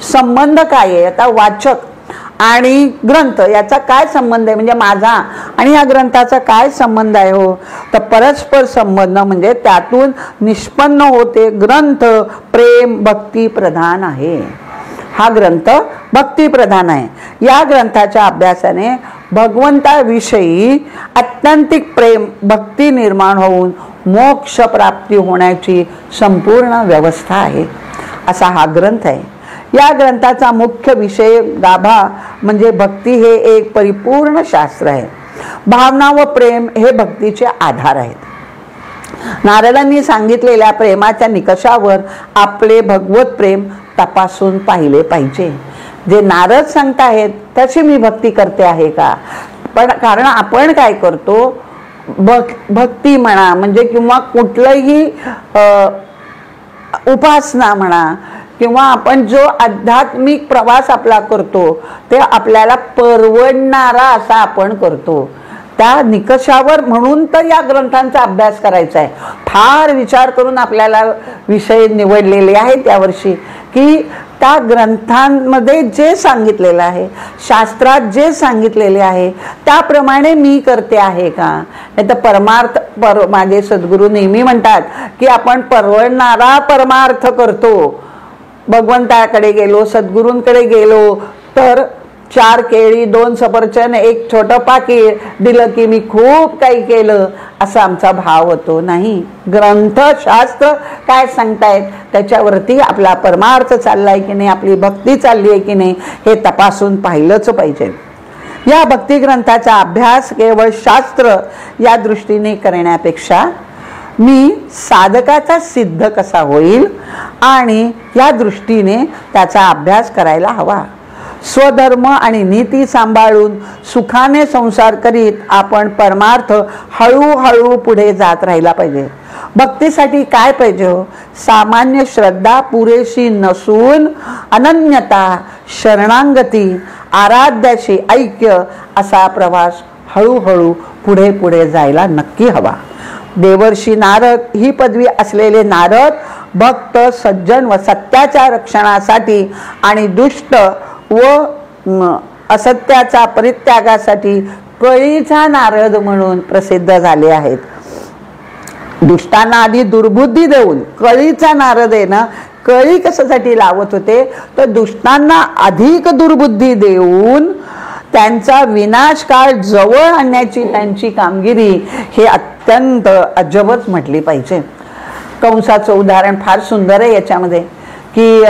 संबंध काय आहे? आता वाचक आणि ग्रंथ याचा काय संबंध आहे म्हणजे माझा आणि या ग्रंथाचा काय संबंध आहे हो तर परस्पर संबंध म्हणजे त्यातून निष्पन्न होते ग्रंथ प्रेम भक्ती प्रधान आहे. हा ग्रंथ भक्ती प्रधान आहे. या ग्रंथाच्या अभ्यासाने भगवंताविषयी आत्यंतिक प्रेम भक्ती निर्माण होऊन मोक्ष प्राप्ती होण्याची संपूर्ण व्यवस्था आहे असा हा ग्रंथ आहे. या ग्रंथाचा मुख्य विषय गाभा म्हणजे भक्ती हे एक परिपूर्ण शास्त्र आहे. भावना व प्रेम हे भक्तीचे आधार आहेत. नारदांनी सांगितलेल्या प्रेमाच्या निकषावर आपले भगवत प्रेम तपासून पाहिले पाहिजे. जे नारद सांगताहेत तशी मी भक्ती करते आहे का? पण कारण आपण काय करतो भक्ती म्हणा म्हणजे किंवा कुठलंही उपासना म्हणा किंवा आपण जो आध्यात्मिक प्रवास आपला करतो ते आपल्याला परवडणारा असा आपण करतो. त्या निकषावर म्हणून तर या ग्रंथांचा अभ्यास करायचा आहे. फार विचार करून आपल्याला विषय निवडलेले आहेत यावर्षी की त्या ग्रंथांमध्ये जे सांगितलेलं आहे शास्त्रात जे सांगितलेले आहे त्याप्रमाणे मी करते आहे का? नाही तर माझे सद्गुरू नेहमी म्हणतात की आपण परवडणारा परमार्थ करतो. भगवंताकडे गेलो सद्गुरूंकडे गेलो तर 4 केळी 2 सफरचंद 1 छोटं पाकीट दिलं की मी खूप काही केलं असा आमचा भाव होतो. नाही, ग्रंथ शास्त्र काय सांगतायत त्याच्यावरती आपला परमार्थ चाललाय की नाही आपली भक्ती चालली आहे की नाही हे तपासून पाहिलंच पाहिजे. या भक्ती ग्रंथाचा अभ्यास केवळ शास्त्र या दृष्टीने करण्यापेक्षा मी साधकाचा सिद्ध कसा होईल आणि या दृष्टीने त्याचा अभ्यास करायला हवा. स्वधर्म आणि नीती सांभाळून सुखाने संसार करीत आपण परमार्थ हळूहळू पुढे जात राहिला पाहिजे. भक्तीसाठी काय पाहिजे हो? सामान्य श्रद्धा पुरेशी नसून अनन्यता शरणांगती आराध्याशी ऐक्य असा प्रवास हळूहळू पुढे पुढे जायला नक्की हवा. देवर्षी नारद ही पदवी असलेले नारद भक्त सज्जन व सत्याच्या रक्षणासाठी आणि दुष्ट व असत्याचा परित्यागासाठी कळीचा नारद म्हणून प्रसिद्ध झाले आहेत. दुष्टांना आधी दुर्बुद्धी देऊन कळीचा नारद आहे ना कळी कशासाठी लावत होते तर दुष्टांना अधिक दुर्बुद्धी देऊन त्यांचा विनाशकाळ जवळ आणण्याची त्यांची कामगिरी हे अत्यंत अजबच म्हटली पाहिजे. कंसाचं उदाहरण फार सुंदर आहे याच्यामध्ये की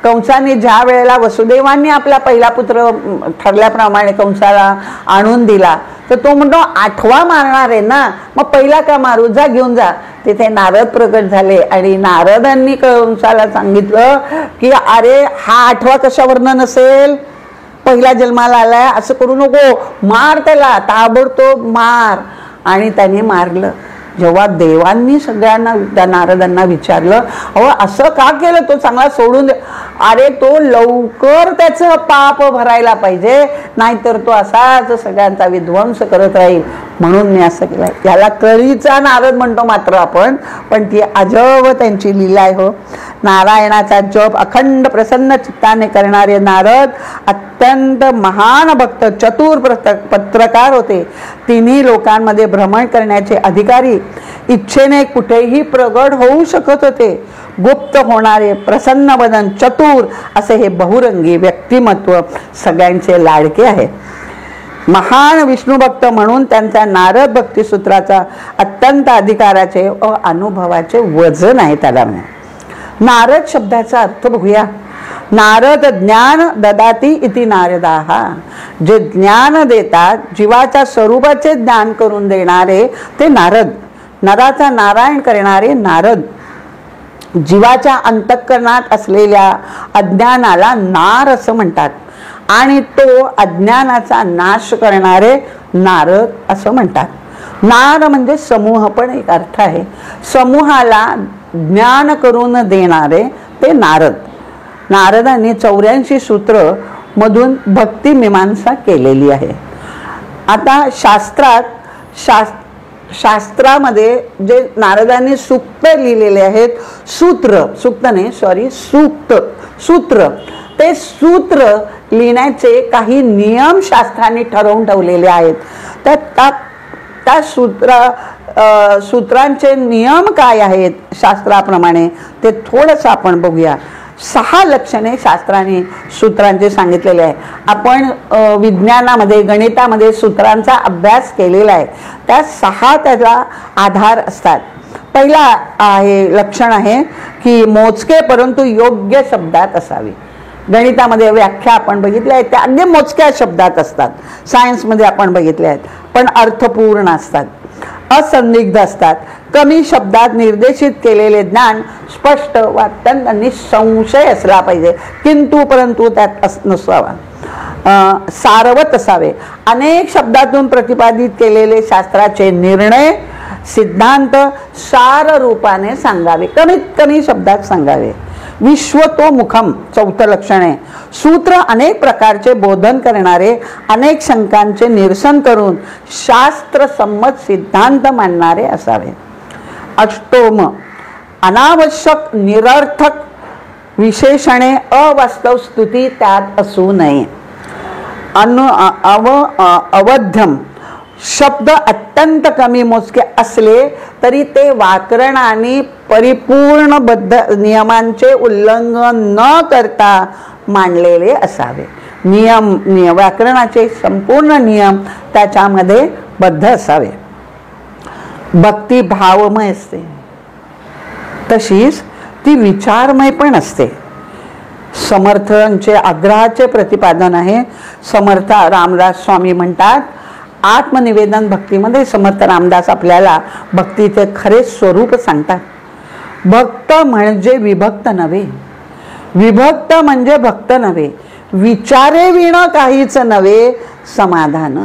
कंसाने ज्या वेळेला वसुदेवांनी आपला पहिला पुत्र ठरल्याप्रमाणे कंसाला आणून दिला तर तो म्हणतो 8वा मारणार आहे ना मग पहिला का मारू जा घेऊन जा. तिथे नारद प्रकट झाले आणि नारदांनी कंसाला सांगितलं की अरे हा 8वा कशावरनं नसेल पहिला जन्माला आलाय असं करू नको, मार त्याला, ताबडतोब मार. आणि त्याने मारलं. जेव्हा देवांनी सगळ्यांना त्या नारदांना विचारलं, अहो असं का केलं, तो चांगला सोडून दे. अरे तो लवकर त्याचं पाप भरायला पाहिजे, नाहीतर तो असाच सगळ्यांचा विध्वंस करत राहील, म्हणून मी असं केलंय. याला कळीचा नारद म्हणतो मात्र आपण, पण ती अजब त्यांची लीला आहे हो. नारायणाचा जप अखंड प्रसन्न चित्ताने करणारे नारद अत्यंत महान भक्त, चतुर पत्रकार होते. तिन्ही लोकांमध्ये भ्रमण करण्याचे अधिकारी, इच्छेने कुठेही प्रगट होऊ शकत होते. गुप्त होणारे, प्रसन्न वदन, चतुर असे हे बहुरंगी व्यक्तिमत्व सगळ्यांचे लाडके आहे. महान विष्णुभक्त म्हणून त्यांच्या नारद भक्ती सूत्राचा अत्यंत अधिकाराचे व अनुभवाचे वजन आहे त्याला. नारद शब्दाचा अर्थ बघूया. नारद ज्ञान ददाती इति नारदाः, जे ज्ञान देतात, जीवाच्या स्वरूपाचे ज्ञान करून देणारे ते नारद. नराचा नारायण करणारे नारद. जीवाच्या अंतःकरणात असलेल्या अज्ञानाला नार असं म्हणतात आणि तो अज्ञानाचा नाश करणारे नारद असं म्हणतात. नार म्हणजे समूह पण एक अर्थ आहे. समूहाला ज्ञान करून देणारे ते नारद. नारदांनी 84 सूत्र मधून भक्ती मीमांसा केलेली आहे. आता शास्त्रामध्ये जे नारदांनी सूक्त लिहिलेले आहेत, सूत्र, ते सूत्र लिहिण्याचे काही नियम शास्त्रांनी ठरवून ठेवलेले आहेत. त्या सूत्रांचे नियम काय आहेत शास्त्राप्रमाणे ते थोडंसं आपण बघूया. 6 लक्षणे शास्त्राने सूत्रांचे सांगितलेले आहे. आपण विज्ञानामध्ये, गणितामध्ये सूत्रांचा अभ्यास केलेला आहे. त्या 6 त्याचा आधार असतात. पहिला लक्षण आहे की मोजके परंतु योग्य शब्दात असावे. गणितामध्ये व्याख्या आपण बघितल्या आहेत त्या अगदी मोजक्या शब्दात असतात. सायन्समध्ये आपण बघितले आहेत, पण अर्थपूर्ण असतात, असंदिग्ध असतात. कमी शब्दात निर्देशित केलेले ज्ञान स्पष्ट व अत्यंत निसंशय असला पाहिजे, किंतु परंतु त्यात नसावा. सारवत असावे. अनेक शब्दातून प्रतिपादित केलेले शास्त्राचे निर्णय, सिद्धांत सार रूपाने सांगावे, कमीत कमी शब्दात सांगावे. विश्वतोमुखम 4थं लक्षण आहे. सूत्र अनेक प्रकारचे बोधन करणारे, अनेक शंकांचे निरसन करून शास्त्रसंमत सिद्धांत मांडणारे असावे. अष्टोम अनावश्यक निरर्थक विशेषणे, अवास्तव स्तुती त्यात असू नये. अवध्यम शब्द अत्यंत कमी मोजके असले तरी ते व्याकरणाने परिपूर्णबद्ध नियमांचे उल्लंघन न करता मांडलेले असावे. व्याकरणाचे संपूर्ण नियम त्याच्यामध्ये बद्ध असावे. भक्ती भावमय असते, तशीच ती विचारमय पण असते. समर्थांचे आग्रहाचे प्रतिपादन आहे. समर्थ रामदास स्वामी म्हणतात, आत्मनिवेदन भक्तीमध्ये समर्थ रामदास आपल्याला भक्तीचे खरे स्वरूप सांगतात. भक्त म्हणजे विभक्त नव्हे, विभक्त म्हणजे भक्त नव्हे. विचारे विणं काहीच नव्हे समाधान.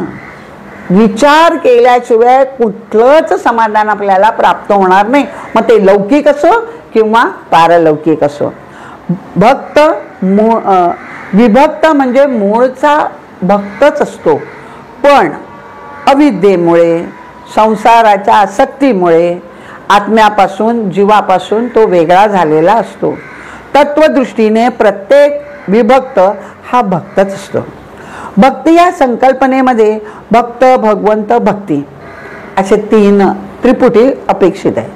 विचार केल्याशिवाय कुठलंच समाधान आपल्याला प्राप्त होणार नाही, मग ते लौकिक असो किंवा पारलौकिक असो. विभक्त म्हणजे मूळचा भक्तच असतो, पण अविद्येमुळे, संसाराच्या आसक्तीमुळे आत्म्यापासून, जीवापासून तो वेगळा झालेला असतो. तत्वदृष्टीने प्रत्येक विभक्त हा भक्तच असतो. भक्ती या संकल्पनेमध्ये भक्त, भगवंत, भक्ती असे 3 त्रिपुटी अपेक्षित आहे.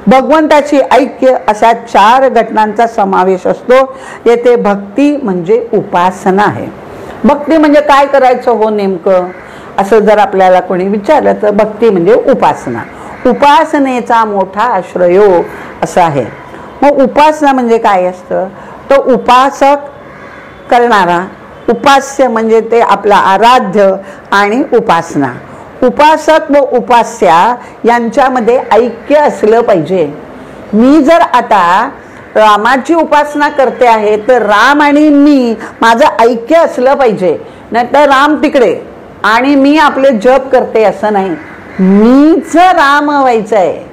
भगवंताची ऐक्य अशा 4 घटनांचा समावेश असतो. येथे भक्ती म्हणजे उपासना आहे. भक्ती म्हणजे काय करायचं हो नेमकं असं जर आपल्याला कोणी विचारलं तर भक्ती म्हणजे उपासना. उपासनेचा मोठा आश्रयो असा आहे. मग उपासना म्हणजे काय असतं? तो उपासक करणारा, उपास्य म्हणजे ते आपला आराध्य, आणि उपासना. उपासक व उपास्या यांच्यामध्ये ऐक्य असलं पाहिजे. मी जर आता रामाची उपासना करते आहे तर राम आणि मी माझं ऐक्य असलं पाहिजे. नाहीतर राम तिकडे आणि मी आपले जप करते असं नाही. मीच राम व्हायचं आहे,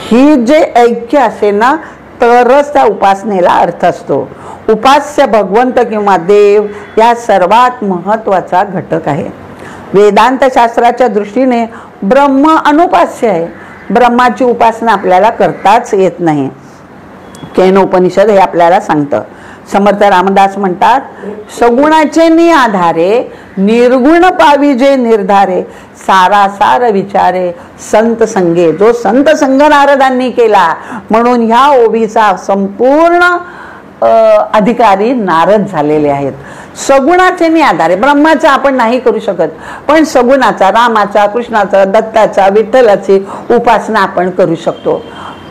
ही जे ऐक्य असेल ना तरच त्या उपासनेला अर्थ असतो. उपास्य भगवंत किंवा देव या सर्वात महत्वाचा घटक आहे. वेदांत शास्त्राच्या दृष्टीने ब्रह्म अनुपास्य आहे. ब्रह्माची उपासना आपल्याला करताच येत नाही. केनोपनिषद हे आपल्याला सांगतं. समर्थ रामदास म्हणतात, सगुणाचे नि आधारे निर्गुण पावी जे निर्धारे सारासार विचारे संत संगे. जो संत संग नारदांनी केला म्हणून ह्या ओवीचा संपूर्ण अधिकारी नारद झालेले आहेत. सगुणाचे नि आधारे, ब्रह्माचा आपण नाही करू शकत, पण सगुणाचा, रामाचा, कृष्णाचा, दत्ताचा, विठ्ठलाची उपासना आपण करू शकतो.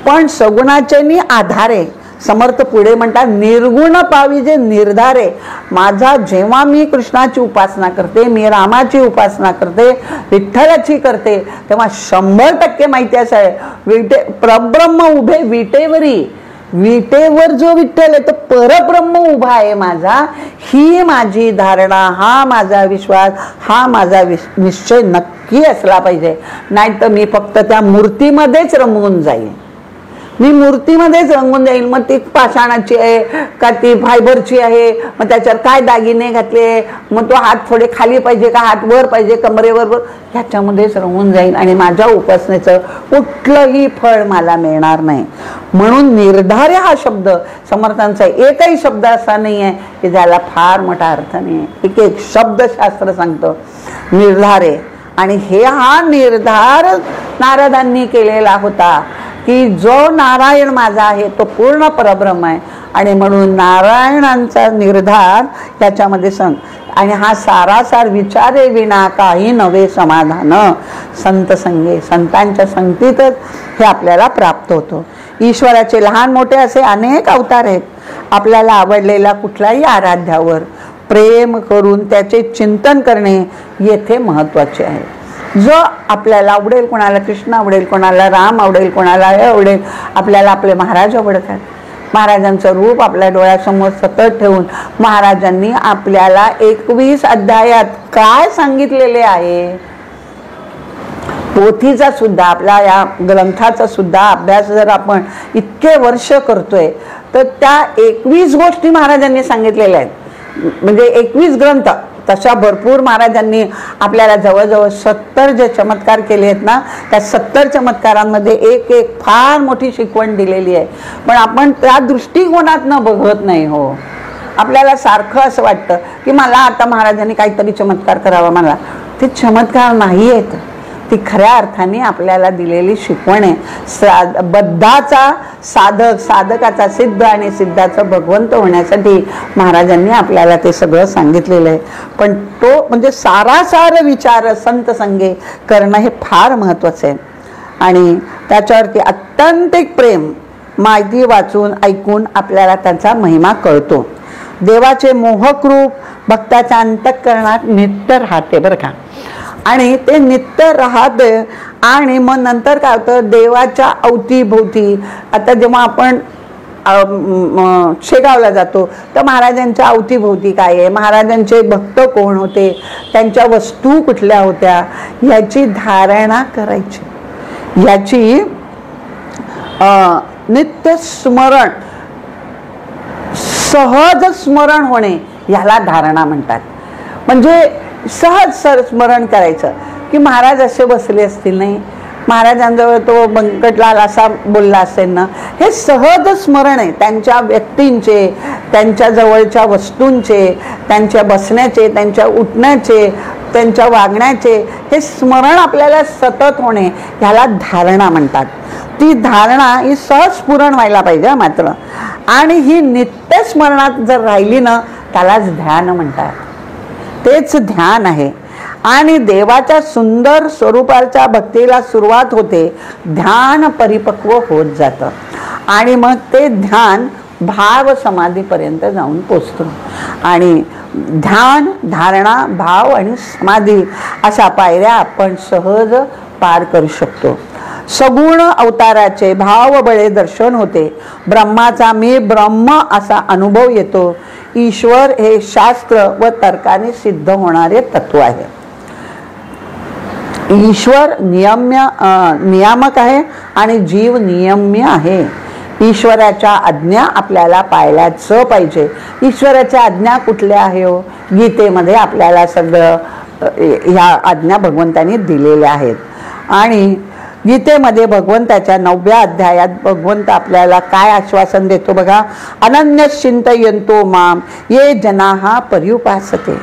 पण सगुणाचे नि आधारे समर्थ पुढे म्हणतात, निर्गुण पावी जे निर्धारे. माझा जेव्हा मी कृष्णाची उपासना करते, मी रामाची उपासना करते, विठ्ठलाची करते, तेव्हा 100% माहिती असं आहे, परब्रह्म उभे विटेवरी. विटेवर जो विठ्ठल आहे तो परब्रह्म उभा आहे माझा. ही माझी धारणा, हा माझा विश्वास, हा माझा निश्चय नक्की असला पाहिजे. नाहीतर मी फक्त त्या मूर्तीमध्येच रमून जाईल. मी मूर्तीमध्येच रंगून जाईल. मग ती पाषाणाची आहे का ती फायबरची आहे, मग त्याच्यावर काय दागिने घातले, मग तो हात थोडे खाली पाहिजे का हात वर पाहिजे कमरेवर, ह्याच्यामध्येच रंगून जाईल आणि माझ्या उपासनेचं कुठलंही फळ मला मिळणार नाही. म्हणून निर्धार्य हा शब्द समर्थांचा एकही शब्द असा नाही आहे की ज्याला फार मोठा अर्थ नाही आहे. एक एक शब्द शास्त्र सांगतं निर्धारे. आणि हा निर्धार नारदांनी केलेला होता की जो नारायण माझा आहे तो पूर्ण परब्रह्म आहे. आणि म्हणून नारायणांचा निर्धार त्याच्यामध्ये सांग. आणि हा सारासार विचारे विना काही नवे समाधान संत संगे. संतांच्या संगतीतच हे आपल्याला प्राप्त होतं. ईश्वराचे लहान मोठे असे अनेक अवतार आहेत. आपल्याला आवडलेल्या कुठल्याही आराध्यावर प्रेम करून त्याचे चिंतन करणे येथे महत्त्वाचे आहे. जो आपल्याला आवडेल, कोणाला कृष्ण आवडेल, कोणाला राम आवडेल, कोणाला हे आवडेल, आपल्याला आपले महाराज आवडतात. महाराजांचं रूप आपल्या डोळ्यासमोर सतत ठेवून महाराजांनी आपल्याला 21 अध्यायात काय सांगितलेले आहे, पोथीचा सुद्धा आपल्या या ग्रंथाचा सुद्धा अभ्यास जर आपण इतके वर्ष करतोय तर त्या 21 गोष्टी महाराजांनी सांगितलेल्या आहेत. म्हणजे 21 ग्रंथ तशा भरपूर महाराजांनी आपल्याला जवळजवळ 70 जे चमत्कार केले आहेत ना, त्या 70 चमत्कारांमध्ये एक एक फार मोठी शिकवण दिलेली आहे. पण आपण त्या दृष्टिकोनातनं बघत नाही. हो, आपल्याला सारखं असं वाटतं की मला आता महाराजांनी काहीतरी चमत्कार करावा. मला ते चमत्कार नाही आहेत, ती खऱ्या अर्थाने आपल्याला दिलेली शिकवण आहे. बद्धाचा साधक, साधकाचा सिद्ध आणि सिद्धाचा भगवंत होण्यासाठी महाराजांनी आपल्याला ते सगळं सांगितलेलं आहे. पण तो म्हणजे सारासार विचार संत संगे करणं हे फार महत्त्वाचं आहे. आणि त्याच्यावरती अत्यंतिक प्रेम माहिती वाचून ऐकून आपल्याला त्यांचा महिमा कळतो. देवाचे मोहक रूप भक्ताच्या अंतःकरणात नित्य राहते बरं का. आणि ते नित्य राहते. आणि मग नंतर काय होतं, देवाच्या अवतीभोवती आता जेव्हा आपण शेगावला जातो तर महाराजांच्या अवतीभोवती काय आहे, महाराजांचे भक्त कोण होते, त्यांच्या वस्तू कुठल्या होत्या, याची धारणा करायची. याची नित्य स्मरण, सहज स्मरण होणे याला धारणा म्हणतात. म्हणजे सहज स्मरण करायचं की महाराज असे बसले असतील, नाही महाराजांजवळ तो बंकटलाल असा बोलला असेल ना, हे सहज स्मरण आहे. त्यांच्या व्यक्तींचे, त्यांच्या जवळच्या वस्तूंचे, त्यांच्या बसण्याचे, त्यांच्या उठण्याचे, त्यांच्या वागण्याचे हे स्मरण आपल्याला सतत होणे ह्याला धारणा म्हणतात. ती धारणा ही सहज स्फुरण व्हायला पाहिजे मात्र. आणि ही नित्य स्मरणात जर राहिली ना त्यालाच ध्यान म्हणतात. तेच ध्यान आहे. आणि देवाच्या सुंदर स्वरूपाच्या भक्तीला सुरुवात होते, ध्यान परिपक्व होत जातं आणि मग ते ध्यान भाव समाधीपर्यंत जाऊन पोचतं. आणि ध्यान, धारणा, भाव आणि समाधी अशा पायऱ्या आपण सहज पार करू शकतो. सगुण अवताराचे भावबळे दर्शन होते. ब्रह्माचा मी ब्रह्म असा अनुभव येतो. ईश्वर हे शास्त्र व तर्काने सिद्ध होणारे तत्व आहे. ईश्वर नियामक आहे आणि जीव नियम्य आहे. ईश्वराच्या आज्ञा आपल्याला पाळल्याच पाहिजे. ईश्वराच्या आज्ञा कुठल्या आहे हो? गीतेमध्ये आपल्याला सगळं ह्या आज्ञा भगवंतांनी दिलेल्या आहेत. आणि गीतेमध्ये भगवंताच्या 9व्या अध्यायात भगवंत आपल्याला काय आश्वासन देतो बघा. अनन्य चिंतयन्तो माम ये जनाः पर्युपासते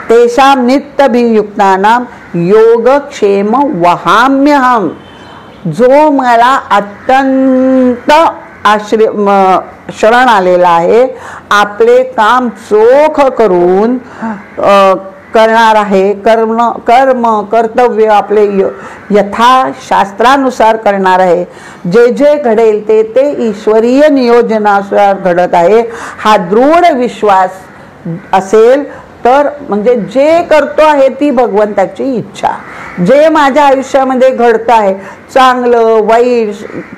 तेषां नित्यभियुक्तानां योगक्षेम वहाम्यहम. जो मला अत्यंत शरण आलेला आहे, आपले काम चोख करून करणार आहे, कर्तव्य आपले यथाशास्त्रानुसार करणार आहे, जे जे घडेल ते ईश्वरीय नियोजनानुसार घडत आहे, हा दृढ विश्वास असेल तर म्हणजे जे करतो आहे ती भगवंताची इच्छा. जे माझ्या आयुष्यामध्ये घडतं आहे, चांगलं वाईट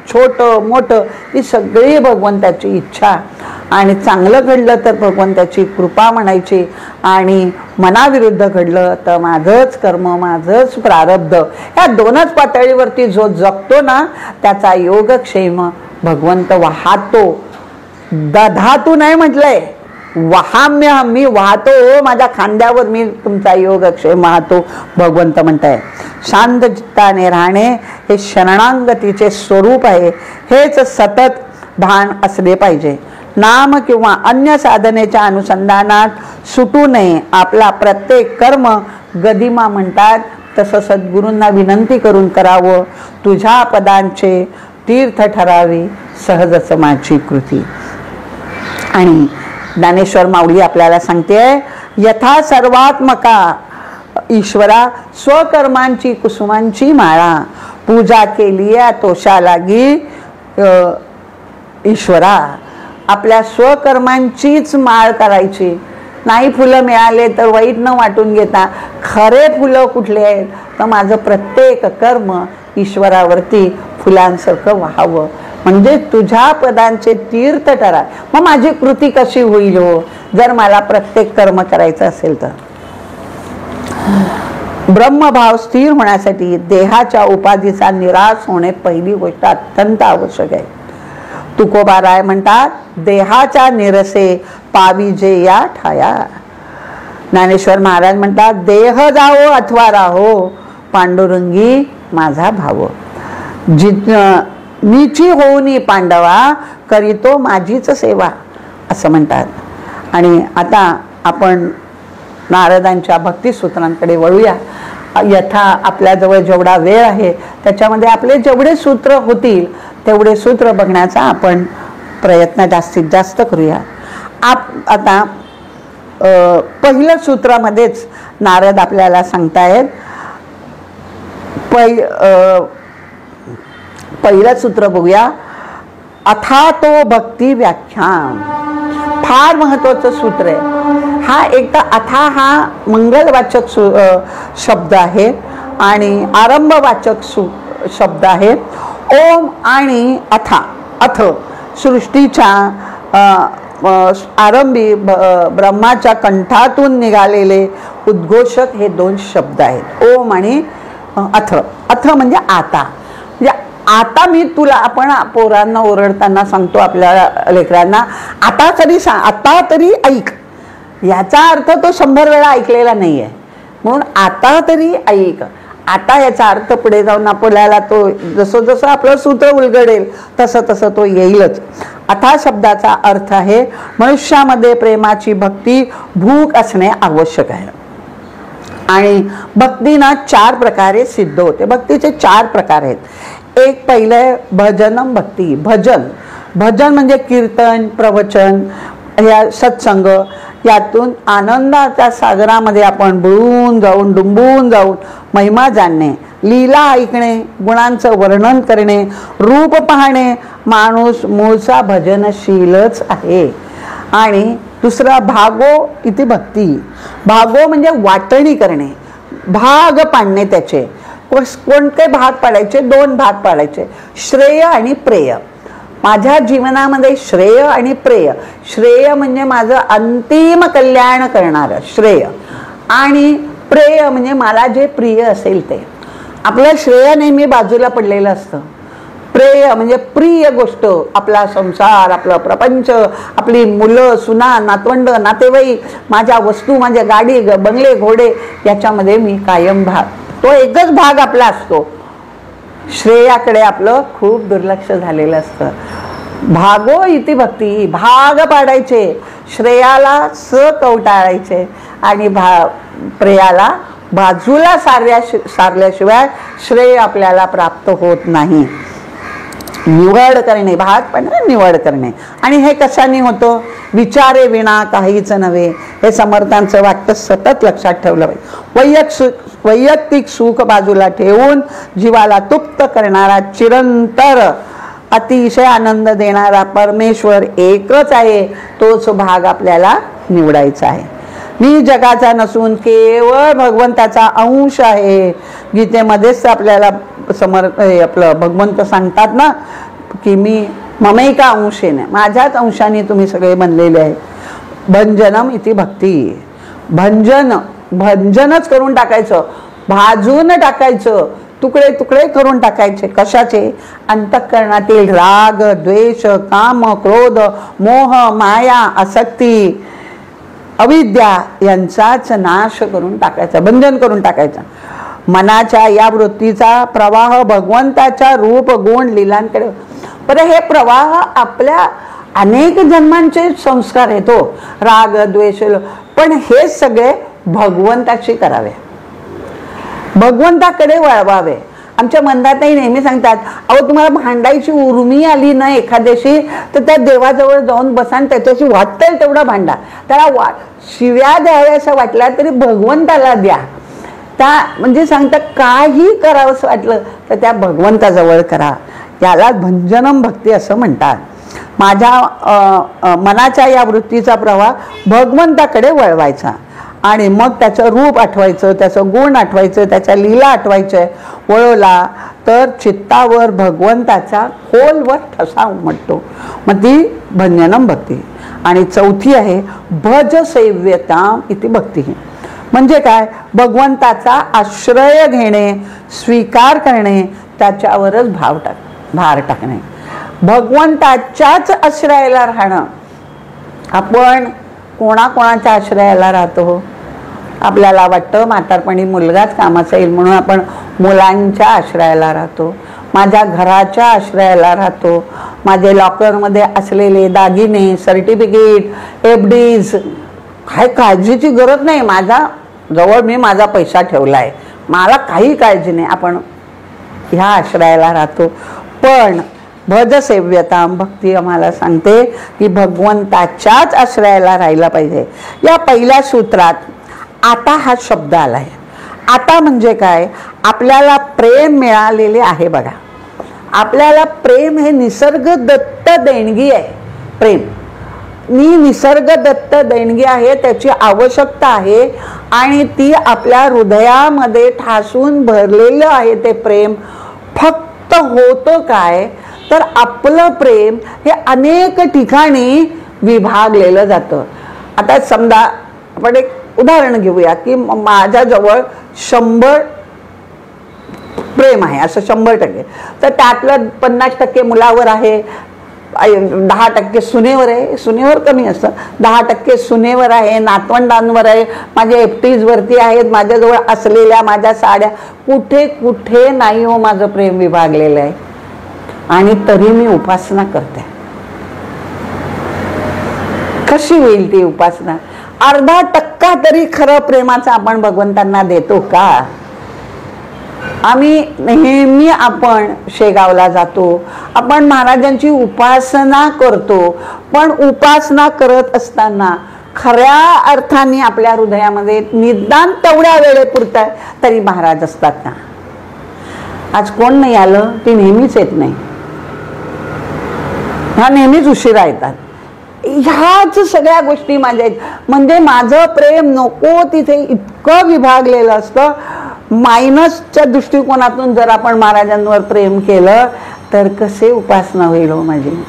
छोटं मोठं, ती सगळी भगवंताची इच्छा. आणि चांगलं घडलं तर भगवंताची कृपा म्हणायची, आणि मनाविरुद्ध घडलं तर माझंच कर्म माझंच प्रारब्ध. या दोनच पातळीवरती जो जगतो ना, त्याचा योगक्षेम भगवंत वाहतो. दधातू नाही म्हटलंय, वहाम्य, मी वाहतो, माझ्या खांद्यावर मी तुमचा योगक्षेम वाहतो भगवंत म्हणताय. शांत चित्ताने राहणे हे शरणागतीचे स्वरूप आहे. हेच सतत भान असले पाहिजे. नाम किंवा अन्य साधनेच्या अनुसंधानात सुटू नये. आपला प्रत्येक कर्म गदिमा म्हणतात तसं सद्गुरूंना विनंती करून करावं. तुझ्या पदांचे तीर्थ ठरावी सहजच माझी कृती. आणि ज्ञानेश्वर माऊली आपल्याला सांगते, यथा सर्वात्मका ईश्वरा स्वकर्मांची कुसुमांची माळा पूजा केली तोषा लागी ईश्वरा. आपल्या स्वकर्मांचीच माळ करायची. नाही फुलं मिळाले तर वाईट न वाटून घेता खरे फुलं कुठले आहेत तर माझं प्रत्येक कर्म ईश्वरावरती फुलांसारखं व्हावं. म्हणजे तुझ्या पदांचे तीर्थ ठरा. मग माझी कृती कशी होईल हो, जर मला प्रत्येक कर्म करायचं असेल तर. ब्रह्मभाव स्थिर होण्यासाठी देहाच्या उपाधीचा निराश होणे पहिली गोष्ट अत्यंत आवश्यक आहे. तुकोबाराय म्हणतात, देहाच्या निरसे पाविजे या ठाया. ज्ञानेश्वर महाराज म्हणतात, देह जाओ अथवा राहो पांडुरंगी माझा भाव. नीची होऊनी पांडवा करीतो माझीच सेवा असं म्हणतात. आणि आता आपण नारदांच्या भक्तिसूत्रांकडे वळूया. यथा आपल्याजवळ जेवढा वेळ आहे त्याच्यामध्ये आपले जेवढे सूत्र होतील तेवढे सूत्र बघण्याचा आपण प्रयत्न जास्तीत जास्त करूया. आता पहिल्या सूत्रामध्येच नारद आपल्याला सांगतायत, पहिलं सूत्र बघूया. अथातो भक्ती व्याख्यान. फार महत्वाचं सूत्र आहे. हा एकदा अथा हा मंगलवाचक शब्द आहे आणि आरंभवाचक शब्द आहे. ओम आणि अथा, अथ सृष्टीच्या आरंभी ब्रह्माच्या कंठातून निघालेले उद्घोषक हे दोन शब्द आहेत, ओम आणि अथ. अथ म्हणजे आता. म्हणजे आता मी तुला, आपण पोरांना ओरडताना सांगतो आपल्या लेकरांना, आता तरी आता तरी ऐक. याचा अर्थ तो 100 वेळा ऐकलेला नाही आहे, म्हणून आता तरी ऐक. आता याचा अर्थ पुढे जाऊन आपल्याला तो जसं जसं आपलं सूत्र उलगडेल तसं तसं तो येईलच. अथा शब्दाचा अर्थ आहे मनुष्यामध्ये प्रेमाची भक्ती भूक असणे आवश्यक आहे. आणि भक्ती ना 4 प्रकारे सिद्ध होते. भक्तीचे 4 प्रकार आहेत. एक पहिलं भजनम भक्ती. भजन म्हणजे कीर्तन, प्रवचन, या सत्संग, यातून आनंदाच्या सागरामध्ये आपण बुडून जाऊन, डुंबून जाऊन महिमा जाणणे, लीला ऐकणे, गुणांचं वर्णन करणे, रूप पाहणे. माणूस मूळचा भजनशीलच आहे. आणि दुसरा भागो इति भक्ती. भागो म्हणजे वाटणी करणे, भाग पाडणे. त्याचे कोणते भाग पाडायचे? 2 भाग पाडायचे, श्रेय आणि प्रेय. माझ्या जीवनामध्ये श्रेय आणि प्रेय, श्रेय म्हणजे माझं अंतिम कल्याण करणारं श्रेय, आणि प्रेय म्हणजे मला जे प्रिय असेल ते. आपलं श्रेय नेहमी बाजूला पडलेलं असतं. प्रेय म्हणजे प्रिय गोष्ट, आपला संसार, आपलं प्रपंच, आपली मुलं, सुना, नातवंड, नातेवाईक, माझ्या वस्तू, माझ्या गाडी, बंगले, घोडे, याच्यामध्ये मी कायम तो एकच भाग आपला असतो. श्रेयाकडे आपलं खूप दुर्लक्ष झालेलं असतं. भागो इति भक्ती, भाग पाडायचे, श्रेयाला कवटाळायचे आणि प्रेयाला बाजूला सारल्याशिवाय श्रेय आपल्याला प्राप्त होत नाही. निवड करणे, भाग पाडणे, निवड करणे. आणि हे कशाने होतं? विचारे विना काहीच नव्हे, हे समर्थांचं वाक्य सतत लक्षात ठेवलं पाहिजे. वैयक्तिक सुख बाजूला ठेवून जीवाला तृप्त करणारा, चिरंतर अतिशय आनंद देणारा परमेश्वर एकच आहे, तोच भाग आपल्याला निवडायचा आहे. मी जगाचा नसून केवळ भगवंताचा अंश आहे. गीतेमध्येच आपल्याला आपलं भगवंत सांगतात ना की मी ममैका अंशेने, माझ्याच अंशाने तुम्ही सगळे बनलेले आहे. भंजनम इति भक्ती, भंजनच करून टाकायचं, भाजून टाकायचं, तुकडे तुकडे करून टाकायचे. कशाचे? अंतःकरणातील राग, द्वेष, काम, क्रोध, मोह, माया, आसक्ती, अविद्या यांचाच नाश करून टाकायचा, भंजन करून टाकायचा. मनाच्या या वृत्तीचा प्रवाह भगवंताच्या रूप गुण लीलांकडे. बरं, हे प्रवाह आपल्या अनेक जन्मांचे संस्कार आहेत हो, राग, द्वेष, पण हे सगळे भगवंताशी करावे, भगवंताकडे वळवावे. आमच्या मंदाताई नेहमी सांगतात, अहो तुम्हाला भांडायची उर्मी आली ना एखाद्याशी, तर त्या देवाजवळ जाऊन बसा आणि त्याच्याशी वाटतंय तेवढा भांडा. त्याला शिव्या द्याव्याशा वाटल्या तरी भगवंताला द्या. त्या म्हणजे सांगतात काही करावंसं वाटलं तर त्या भगवंताजवळ करा. याला भंजनम भक्ती असं म्हणतात. माझ्या मनाच्या या वृत्तीचा प्रवाह भगवंताकडे वळवायचा आणि मग त्याचं रूप आठवायचं, त्याचं गुण आठवायचं, त्याच्या लीला आठवायचं. वळवला तर चित्तावर भगवंताचा खोलवर ठसा उमटतो. मग ती भंजनम भक्ती. आणि चौथी आहे भज सेव्यताम इति भक्ती. म्हणजे काय? भगवंताचा आश्रय घेणे, स्वीकार करणे, त्याच्यावरच भार टाकणे, भगवंताच्याच आश्रयाला राहणं. आपण कोणाकोणाच्या आश्रयाला राहतो? आपल्याला वाटतं म्हातारपणी मुलगाच कामाचा येईल म्हणून आपण मुलांच्या आश्रयाला राहतो, माझ्या घराच्या आश्रयाला राहतो, माझे लॉकरमध्ये असलेले दागिने, सर्टिफिकेट, FDs, काय काळजीची गरज नाही, माझा जवळ मी माझा पैसा ठेवला आहे, मला काही काळजी नाही, आपण ह्या आश्रयाला राहतो. पण भज सेव्यता भक्ती आम्हाला सांगते की भगवंताच्याच आश्रयाला राहायला पाहिजे. या पहिल्या सूत्रात आता हा शब्द आलाय. आता म्हणजे काय? आपल्याला प्रेम मिळालेले आहे. बघा, आपल्याला प्रेम हे निसर्ग दत्त देणगी आहे. प्रेम ही निसर्ग दत्त देणगी आहे, त्याची आवश्यकता आहे आणि ती आपल्या हृदयामध्ये ठासून भरलेलं आहे. ते प्रेम फक्त होतं काय तर आपलं प्रेम हे अनेक ठिकाणी विभागलेलं जातं. आता समजा आपण एक उदाहरण घेऊया की माझ्याजवळ 100 प्रेम आहे, असं 100%, तर त्यातलं 50% मुलावर आहे, 10% सुनेवर आहे, सुनेवर कमी असतं, 10% सुनेवर आहे, नातवंडांवर आहे, माझ्या FTs वरती आहेत, माझ्याजवळ असलेल्या माझ्या साड्या, कुठे कुठे नाही हो माझं प्रेम विभागलेलं आहे. आणि तरी मी उपासना करते. कशी होईल ती उपासना? 0.5% तरी खरं प्रेमाचं आपण भगवंतांना देतो का? आम्ही नेहमी आपण शेगावला जातो, आपण महाराजांची उपासना करतो, पण उपासना करत असताना खऱ्या अर्थाने आपल्या हृदयामध्ये निदान तेवढ्या वेळेपुरता तरी महाराज असतात ना? आज कोण नाही आलं? ती नेहमीच येत नाही, ह्या नेहमीच उशिरा येतात. ह्याच सगळ्या गोष्टी माझ्या आहेत. म्हणजे माझं प्रेम नको तिथे इतकं विभागलेलं असतं. मायनसच्या दृष्टिकोनातून जर आपण महाराजांवर प्रेम केलं तर कसे उपासना होईल हो माझी?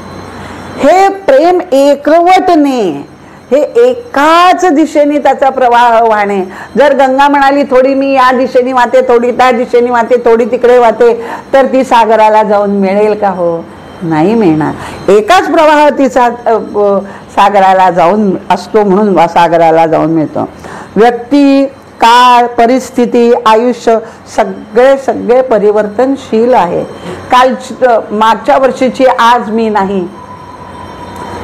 हे प्रेम एकवटणे, हे एकाच दिशेने त्याचा प्रवाह वाहणे. जर गंगा म्हणाली थोडी मी या दिशेने वाहते, थोडी त्या दिशेने वाहते, थोडी तिकडे वाहते, तर ती सागराला जाऊन मिळेल का हो? नाही मिळणार. एकाच प्रवाह तिचा सागराला जाऊन असतो, म्हणून सागराला जाऊन मिळतो. व्यक्ती, काळ, परिस्थिती, आयुष्य सगळे परिवर्तनशील आहे. काल मागच्या वर्षीची आज मी नाही.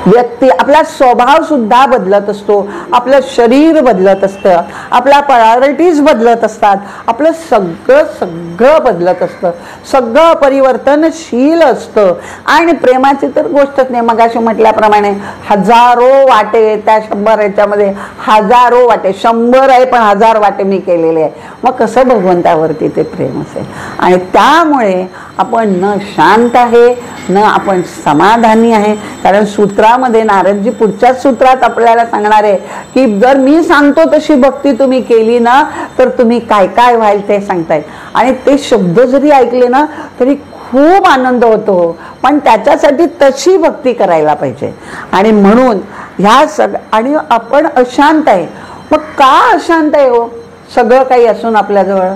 व्यक्ती, आपला स्वभाव सुद्धा बदलत असतो, आपलं शरीर बदलत असतं, आपल्या प्रायोरिटीज बदलत असतात, आपलं सगळं बदलत असतं, सगळं परिवर्तनशील असतं. आणि प्रेमाची तर गोष्टच नाही. मगाशी म्हटल्याप्रमाणे हजारो वाटे, त्या 100 याच्यामध्ये हजारो वाटे, 100 आहे पण 1000 वाटे मी केलेले आहे. मग कसं भगवंतावरती ते प्रेम असेल? आणि त्यामुळे आपण न शांत आहे, न आपण समाधानी आहे. कारण सूत्रामध्ये नारदजी पुढच्याच सूत्रात आपल्याला सांगणार आहे की जर मी सांगतो तशी भक्ती तुम्ही केली ना, तर तुम्ही काय काय व्हाल ते सांगतायत. आणि ते शब्द जरी ऐकले ना तरी खूप आनंद होतो, पण त्याच्यासाठी तशी भक्ती करायला पाहिजे. आणि म्हणून ह्या आणि आपण अशांत आहे. मग का अशांत आहे हो? सगळं काही असून आपल्याजवळ,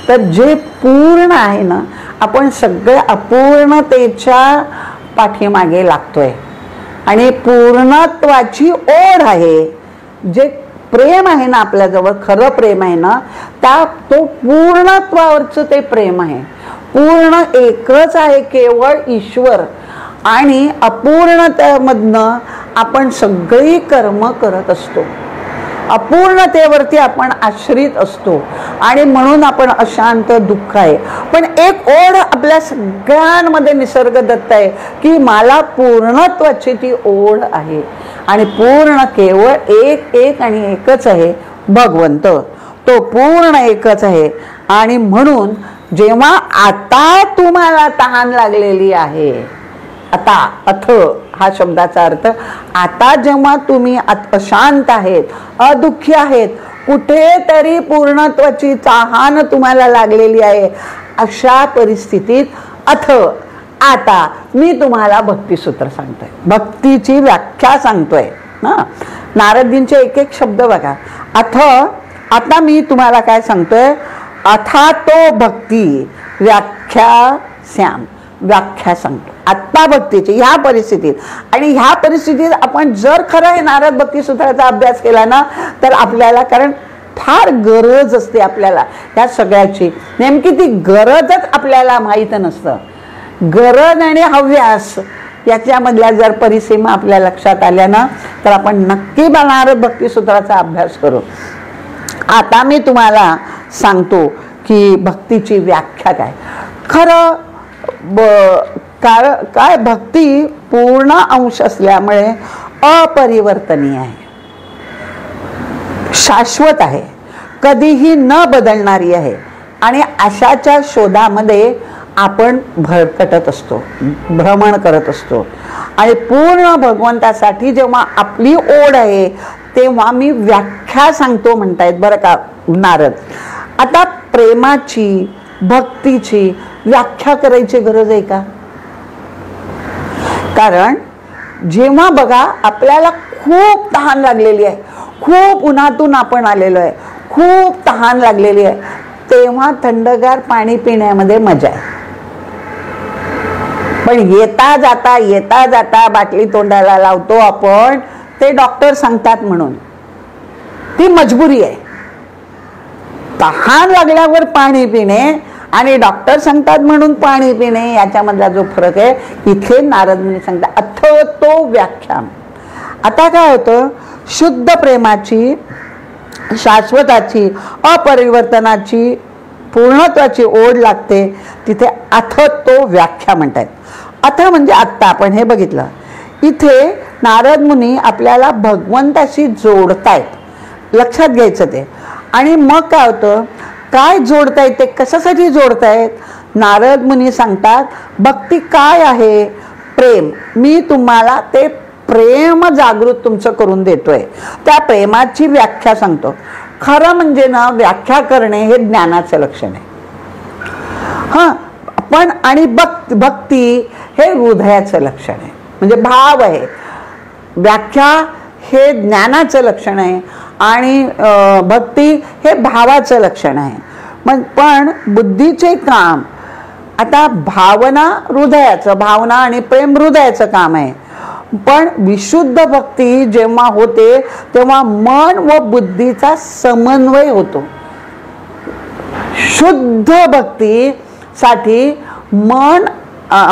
तर जे पूर्ण आहे ना, आपण सगळे अपूर्णतेच्या पाठीमागे लागतोय. आणि पूर्णत्वाची ओढ आहे. जे प्रेम आहे ना आपल्याजवळ, खरं प्रेम आहे ना, तो पूर्णत्वावरचं ते प्रेम आहे. पूर्ण एकच आहे केवळ ईश्वर. आणि अपूर्णतेमधनं आपण सगळी कर्म करत असतो. अपूर्णतेवरती आपण आश्रित असतो आणि म्हणून आपण अशांत, दुःख आहे. पण एक ओढ आपल्या सगळ्यांमध्ये निसर्ग दत्त आहे की मला पूर्णत्वाची ती ओढ आहे. आणि पूर्ण केवळ एक आणि एकच आहे, भगवंत. तो पूर्ण एकच आहे. आणि म्हणून जेव्हा आता तुम्हाला तहान लागलेली आहे, आता, अथ हा शब्दाचा अर्थ, आता जेव्हा तुम्ही अशांत आहेत, अदुःखी आहेत, कुठेतरी पूर्णत्वाची तहान तुम्हाला लागलेली आहे, अशा परिस्थितीत अथ, आता मी तुम्हाला भक्तिसूत्र सांगतोय, भक्तीची व्याख्या सांगतोय ना. नारदजींचे एक एक शब्द बघा. अथ, आता मी तुम्हाला काय सांगतोय? अथा तो भक्ती व्याख्या श्याम, व्याख्या सांगतो आत्ता भक्तीची ह्या परिस्थितीत. आणि ह्या परिस्थितीत आपण जर खरं हे नारद भक्ती सूत्राचा अभ्यास केला ना, तर आपल्याला, कारण फार गरज असते आपल्याला या सगळ्याची, नेमकी ती गरजच आपल्याला माहीत नसतं. गरज आणि हव्यास याच्यामधल्या जर परिसीमा आपल्या लक्षात आल्या ना, तर आपण नक्की नारद भक्ती सूत्राचा अभ्यास करू. आता मी तुम्हाला सांगतो की भक्तीची व्याख्या काय. खरं काय, भक्ती पूर्ण अंश असल्यामुळे अपरिवर्तनीय आहे, शाश्वत आहे, कधीही न बदलणारी आहे. आणि अशाच्या शोधामध्ये आपण भरकटत असतो, भ्रमण करत असतो. आणि पूर्ण भगवंतासाठी जेव्हा आपली ओढ आहे तेव्हा मी व्याख्या सांगतो म्हणतायत बरं का नारद. आता प्रेमाची, भक्तीची व्याख्या करायची गरज आहे का? कारण जेव्हा बघा आपल्याला खूप तहान लागलेली आहे, खूप उन्हातून आपण आलेलो आहे, खूप तहान लागलेली आहे, तेव्हा थंडगार पाणी पिण्यामध्ये मजा आहे. पण येता जाता बाटली तोंडाला लावतो आपण, ते डॉक्टर सांगतात म्हणून, ती मजबुरी आहे. तहान लागल्यावर पाणी पिणे आणि डॉक्टर सांगतात म्हणून पाणी पिणे याच्यामधला जो फरक आहे, इथे नारद मुनी सांगतात अथ तो व्याख्या. आता काय होतं, शुद्ध प्रेमाची, शाश्वताची, अपरिवर्तनाची, पूर्णत्वाची ओढ लागते, तिथे अथ तो व्याख्या म्हणतात. अथ म्हणजे आत्ता आपण हे बघितलं. इथे नारद मुनी आपल्याला भगवंताशी जोडतायत, लक्षात घ्यायचं ते. आणि मग काय होतं, काय जोडतायत ते, कशासाठी जोडतायत? नारद मुनी सांगतात भक्ती काय आहे? प्रेम. मी तुम्हाला ते प्रेम जागृत तुमचं करून देतोय, त्या प्रेमाची व्याख्या सांगतो. खरं म्हणजे ना, व्याख्या करणे हे ज्ञानाचं लक्षण आहे. हां, पण आणि भक्ती हे हृदयाचं लक्षण आहे, म्हणजे भाव आहे. व्याख्या हे ज्ञानाचं लक्षण आहे आणि भक्ती हे भावाचं लक्षण आहे. मग पण बुद्धीचे काम, आता भावना हृदयाचं, भावना आणि प्रेम हृदयाचं काम आहे. पण विशुद्ध भक्ती जेव्हा होते तेव्हा मन व बुद्धीचा समन्वय होतो. शुद्ध भक्तीसाठी मन,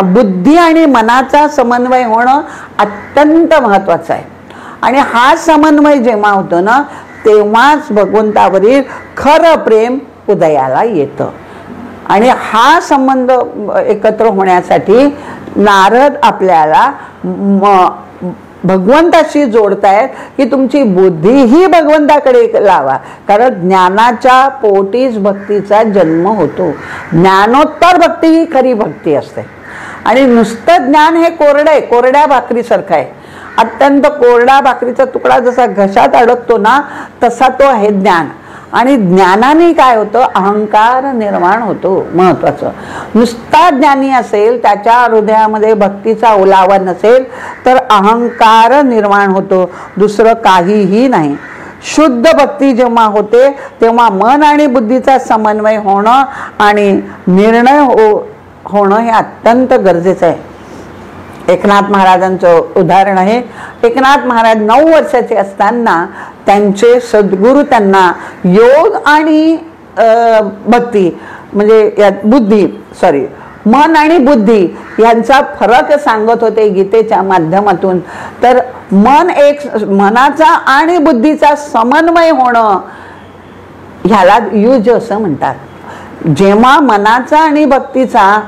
बुद्धी आणि मनाचा समन्वय होणं अत्यंत महत्वाचं आहे. आणि हा समन्वय जेव्हा होतो ना तेव्हाच भगवंतावरील खरं प्रेम उदयाला येतं. आणि हा संबंध एकत्र होण्यासाठी नारद आपल्याला भगवंताशी जोडतायत की तुमची बुद्धीही भगवंताकडे लावा, कारण ज्ञानाच्या पोटीच भक्तीचा जन्म होतो. ज्ञानोत्तर भक्ती ही खरी भक्ती असते. आणि नुसतं ज्ञान हे कोरड्या भाकरीसारखं आहे. अत्यंत कोरड्या भाकरीचा तुकडा जसा घशात अडकतो ना तसा तो आहे ज्ञान. आणि ज्ञानाने काय होतं, अहंकार निर्माण होतो. महत्वाचं, नुसता ज्ञानी असेल, त्याच्या हृदयामध्ये भक्तीचा ओलावा नसेल तर अहंकार निर्माण होतो, दुसरं काहीही नाही. शुद्ध भक्ती जेव्हा होते तेव्हा मन आणि बुद्धीचा समन्वय होणं आणि निर्णय होणं हे अत्यंत गरजेचं आहे. एकनाथ महाराजांचं उदाहरण आहे. एकनाथ महाराज 9 वर्षाचे असताना त्यांचे सद्गुरू त्यांना योग आणि भक्ती म्हणजे मन आणि बुद्धी यांचा फरक सांगत होते गीतेच्या माध्यमातून. तर मनाचा आणि बुद्धीचा समन्वय होणं ह्याला युज असं म्हणतात. जेव्हा मनाचा आणि भक्तीचा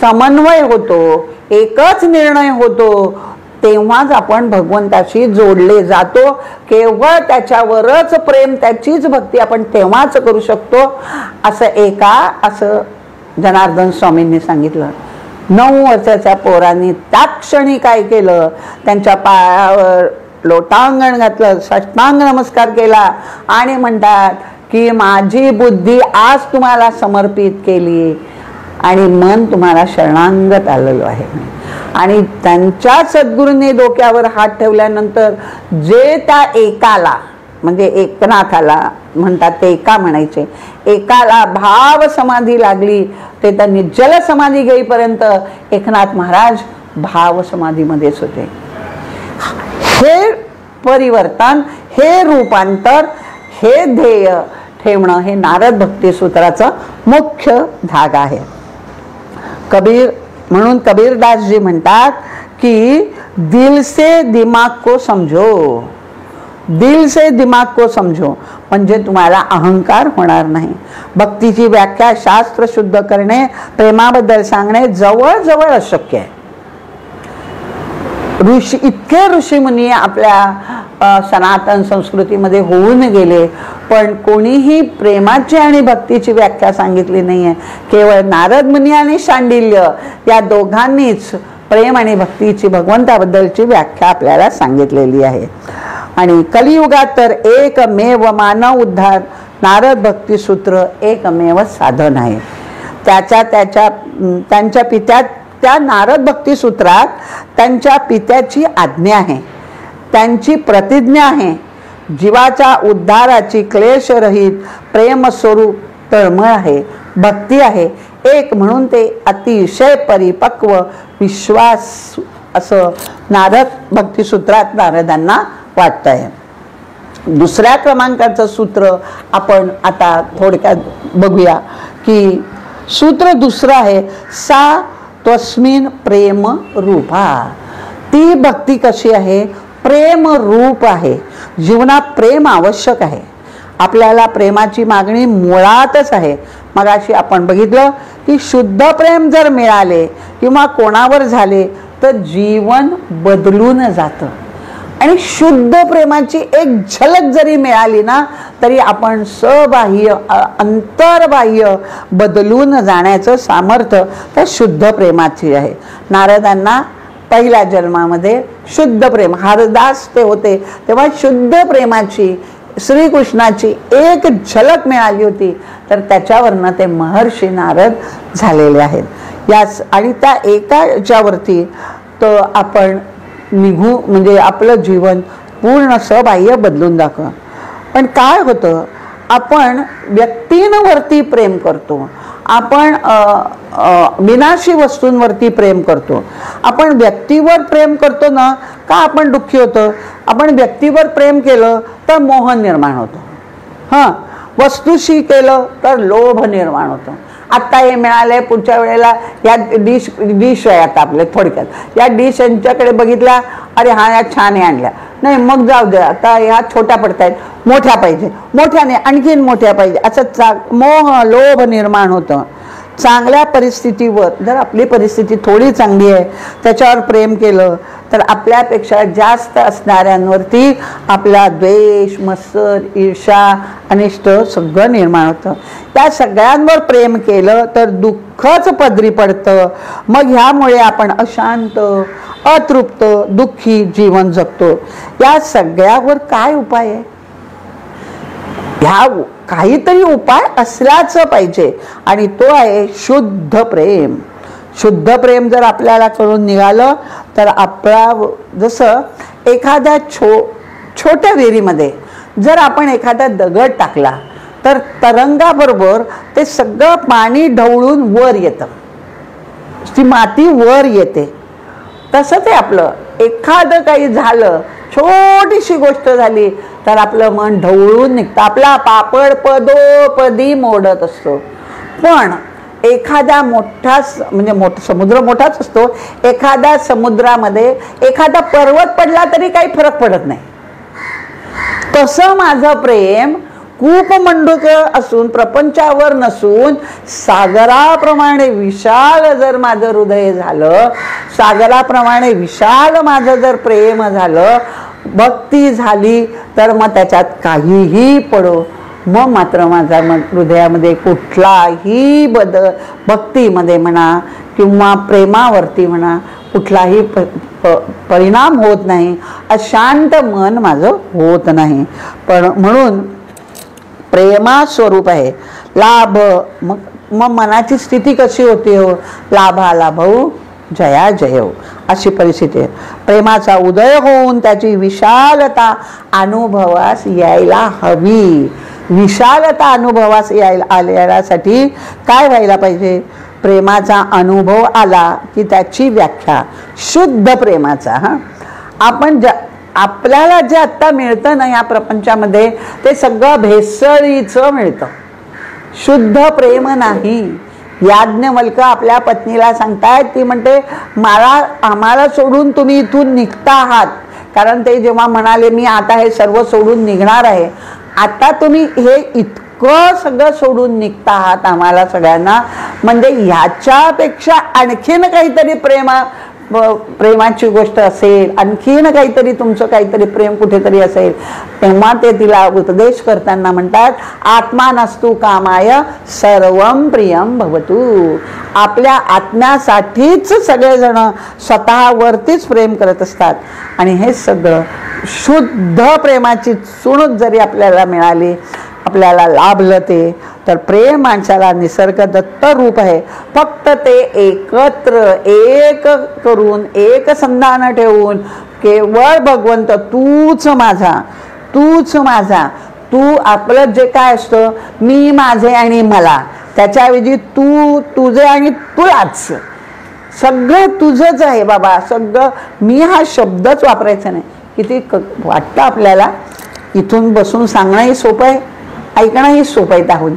समन्वय होतो, एकच निर्णय होतो, तेव्हाच आपण भगवंताशी जोडले जातो. केवळ त्याच्यावरच प्रेम, त्याचीच भक्ती आपण तेव्हाच करू शकतो. असं जनार्दन स्वामींनी सांगितलं. 9 वर्षाच्या पोरांनी त्या क्षणी काय केलं, त्यांच्या पायावर लोटांगण घातलं, साष्टांग नमस्कार केला आणि म्हणतात की माझी बुद्धी आज तुम्हाला समर्पित केली आणि मन तुम्हाला शरणागत आलेलो आहे. आणि त्यांच्या सद्गुरूंनी डोक्यावर हात ठेवल्यानंतर जे त्या एकाला, म्हणजे एकनाथाला म्हणतात, ते एका म्हणायचे, एकाला भाव समाधी लागली, ते त्यांनी जलसमाधी घेईपर्यंत एकनाथ महाराज भाव समाधीमध्येच होते. हे परिवर्तन, हे रूपांतर, हे ध्येय ठेवणं हे नारद भक्ती सूत्राचा मुख्य धाग आहे. म्हणून कबीरदासजी म्हणतात की दिल से दिमाग को समझो, दिल से दिमाग को समझो, म्हणजे तुम्हाला अहंकार होणार नाही. भक्तीची व्याख्या शास्त्र शुद्ध करणे, प्रेमाबद्दल सांगणे जवळजवळ अशक्य आहे. इतके ऋषीमुनी आपल्या सनातन संस्कृतीमध्ये होऊन गेले, पण कोणीही प्रेमाची आणि भक्तीची व्याख्या सांगितली नाहीये. केवळ नारद मुनी आणि शांडिल्य या दोघांनीच प्रेम आणि भक्तीची, भगवंताबद्दलची व्याख्या आपल्याला सांगितलेली आहे. आणि कलियुगात तर एकमेव मानव उद्धार नारद भक्ती सूत्र एकमेव साधन आहे. त्यांच्या पित्यात, त्या नारद भक्ती सूत्रात त्यांच्या पित्याची आज्ञा आहे, त्यांची प्रतिज्ञा आहे. जीवाच्या उद्धाराची क्लेशरहित प्रेमस्वरूप तळमळ आहे, भक्ती आहे. एक म्हणून ते अतिशय परिपक्व विश्वास असं नारद भक्ती सूत्रात नारदांना वाटत आहे. दुसऱ्या क्रमांकाचं सूत्र आपण आता थोडक्यात बघूया की सूत्र दुसरं आहे, सा तस्मिन प्रेम रूपा. ती भक्ती कशी आहे, प्रेम रूप आहे. जीवनात प्रेम आवश्यक आहे. आपल्याला प्रेमाची मागणी मुळातच आहे. मगाशी आपण बघितलं की शुद्ध प्रेम जर मिळाले किंवा कोणावर झाले तर जीवन बदलून जातं. आणि शुद्ध प्रेमाची एक झलक जरी मिळाली ना तरी आपण सबाह्य अंतर्बाह्य बदलून जाण्याचं सामर्थ्य त्या शुद्ध प्रेमाची आहे. नारदांना पहिल्या जन्मामध्ये शुद्ध प्रेम, हरदास ते होते तेव्हा शुद्ध प्रेमाची, श्रीकृष्णाची एक झलक मिळाली होती, तर त्याच्यावरनं ते महर्षी नारद झालेले आहेत. याच आणि त्या एका याच्यावरती तर आपण निघू म्हणजे आपलं जीवन पूर्ण सबाह्य बदलून दाखव. पण काय होतं, आपण व्यक्तींवरती प्रेम करतो, आपण विनाशी वस्तूंवरती प्रेम करतो. आपण व्यक्तीवर प्रेम करतो ना का आपण दुःखी होतो. आपण व्यक्तीवर प्रेम केलं तर मोह निर्माण होतो. हां, वस्तूशी केलं तर लोभ निर्माण होतो. आत्ता हे मिळालंय, पुढच्या वेळेला या डिश आहे आता आपल्या थोडक्यात या डिश यांच्याकडे बघितल्या, अरे हा या छान आहे आणल्या, नाही मग जाऊ दे आता ह्या छोट्या पडतायत, मोठ्या पाहिजे, मोठ्याने आणखीन मोठ्या पाहिजे, असं मोह लोभ निर्माण होतं. चांगल्या परिस्थितीवर जर आपली परिस्थिती थोडी चांगली आहे त्याच्यावर प्रेम केलं तर आपल्यापेक्षा जास्त असणाऱ्यांवरती आपला द्वेष, मत्सर, ईर्ष्या, अनिष्ट सगळं निर्माण होतं. त्या सगळ्यांवर प्रेम केलं तर दुःखच पदरी पडतं. मग ह्यामुळे आपण अशांत, अतृप्त, दुःखी जीवन जगतो. या सगळ्यावर काय उपाय आहे? ह्या काहीतरी उपाय असलाच पाहिजे आणि तो आहे शुद्ध प्रेम. शुद्ध प्रेम जर आपल्याला करून निघालं तर आपला जसं एखाद्या छोट्या विहिरीमध्ये जर आपण एखादा दगड टाकला तर तरंगाबरोबर ते सगळं पाणी ढवळून वर येतं, ती माती वर येते. तसं ते आपलं एखादं काही झालं, छोटीशी गोष्ट झाली तर आपलं मन ढवळून निघतं, आपला पापड पदोपदी मोडत असतो. पण एखाद्या मोठा म्हणजे समुद्र मोठाच असतो, एखाद्या समुद्रामध्ये एखादा पर्वत पडला तरी काही फरक पडत नाही. तसं माझं प्रेम कूपमंडूक असून प्रपंचावर नसून सागराप्रमाणे विशाल जर माझं हृदय झालं, सागराप्रमाणे विशाल माझं जर प्रेम झालं, भक्ती झाली तर मग त्याच्यात काहीही पडो, मग मात्र माझ्या हृदयामध्ये कुठलाही बदल, भक्तीमध्ये म्हणा किंवा प्रेमावरती म्हणा, कुठलाही परिणाम होत नाही. अशांत मन माझं होत नाही. पण म्हणून प्रेमा स्वरूप आहे लाभ. मग मनाची स्थिती कशी होती हो? लाभा लाभो जया जयो अशी परिस्थिती आहे. प्रेमाचा उदय होऊन त्याची विशालता अनुभवास यायला हवी. विशालता अनुभवास आल्यासाठी काय व्हायला पाहिजे? प्रेमाचा अनुभव आला की त्याची व्याख्या शुद्ध प्रेमाचा. आपण आपल्याला जे आत्ता मिळतं ना या प्रपंचामध्ये ते सगळं भेसळीचं मिळतं, शुद्ध प्रेम नाही. याज्ञवल्क आपल्या पत्नीला सांगतायत, ती म्हणते आम्हाला सोडून तुम्ही इथून निघता आहात. कारण ते जेव्हा म्हणाले मी आता हे सर्व सोडून निघणार आहे, आता तुम्ही हे इतकं सगळं सोडून निघता आहात आम्हाला सगळ्यांना, म्हणजे ह्याच्यापेक्षा आणखीन काहीतरी प्रेमाची गोष्ट असेल, आणखीन काहीतरी तुमचं काहीतरी प्रेम कुठेतरी असेल. तेव्हा ते तिला उपदेश करताना म्हणतात आत्मानस्तु कामाय सर्वं प्रियं भवतु. आपल्या आत्म्यासाठीच सगळेजण स्वतःवरतीच प्रेम करत असतात. आणि हे सगळं शुद्ध प्रेमाची चुणूक जरी आपल्याला मिळाली, आपल्याला लाभलं ते, तर प्रेम माणसाला निसर्ग दत्त रूप आहे. फक्त ते एकत्र एक करून एक संधान ठेवून केवळ भगवंत तूच माझा, तूच माझा, तू आपलं जे काय असतं मी माझे आणि मला, त्याच्याऐवजी तू तुझे आणि तुलाच, सगळं तुझंच आहे बाबा, सगळं मी हा शब्दच वापरायचा नाही. किती वाटतं आपल्याला. इथून बसून सांगणंही सोपं आहे, ऐकणंही सोपं आहे त्याहून.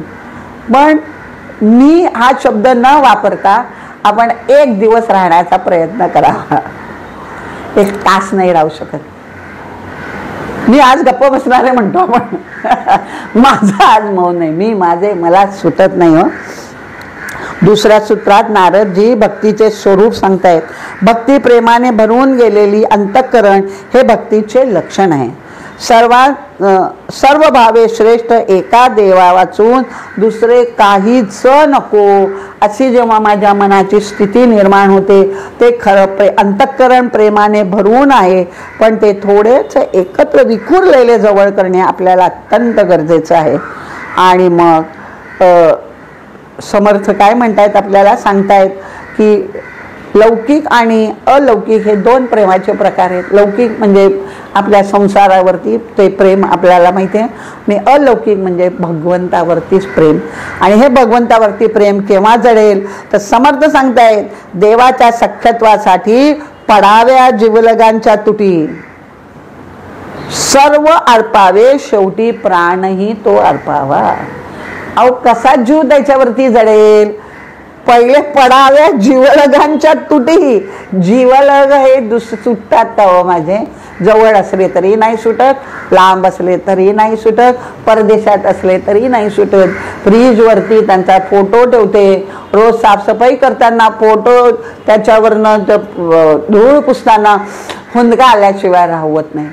पण मी हा शब्द न वापरता आपण एक दिवस राहण्याचा प्रयत्न करावा. एक तास नाही राहू शकत. मी आज गप्प बसणार आहे म्हणतो आपण, माझा आज मौन आहे, मी माझे मला सुटत नाही हो. दुसऱ्या सूत्रात नारदजी भक्तीचे स्वरूप सांगतायत. भक्ती प्रेमाने भरून गेलेली अंतःकरण हे भक्तीचे लक्षण आहे. सर्व भावे श्रेष्ठ एका देवा वाचून दुसरे काहीच नको अशी जेव्हा माझ्या मनाची स्थिती निर्माण होते, ते खरं अंतःकरण प्रेमाने भरून आहे. पण ते थोडेच एकत्र विखुरलेले जवळ करणे आपल्याला अत्यंत गरजेचं आहे. आणि मग समर्थ काय म्हणतायत आपल्याला सांगतायत की लौकिक आणि अलौकिक हे दोन प्रेमाचे प्रकार आहेत. लौकिक म्हणजे आपल्या संसारावरती ते प्रेम आपल्याला माहिती आहे, आणि अलौकिक म्हणजे भगवंतावरतीच प्रेम. आणि हे भगवंतावरती प्रेम केव्हा जडेल तर समर्थ सांगतायत, देवाच्या सख्यत्वासाठी पडाव्या जीवलगांच्या तुटी, सर्व अर्पावे शेवटी प्राणही तो अर्पावा. अहो कसा जीव त्याच्यावरती जडेल? पहिले पडाव्या जीवलगांच्या तुटी. जीवलग हे सुटतात का हो माझे? जवळ असले तरी नाही सुटत, लांब असले तरी नाही सुटत, परदेशात असले तरी नाही सुटत. फ्रीजवरती त्यांचा फोटो ठेवते, रोज साफसफाई करताना फोटो त्याच्यावरनं धूळ पुसताना हुंदका आल्याशिवाय राहवत नाही.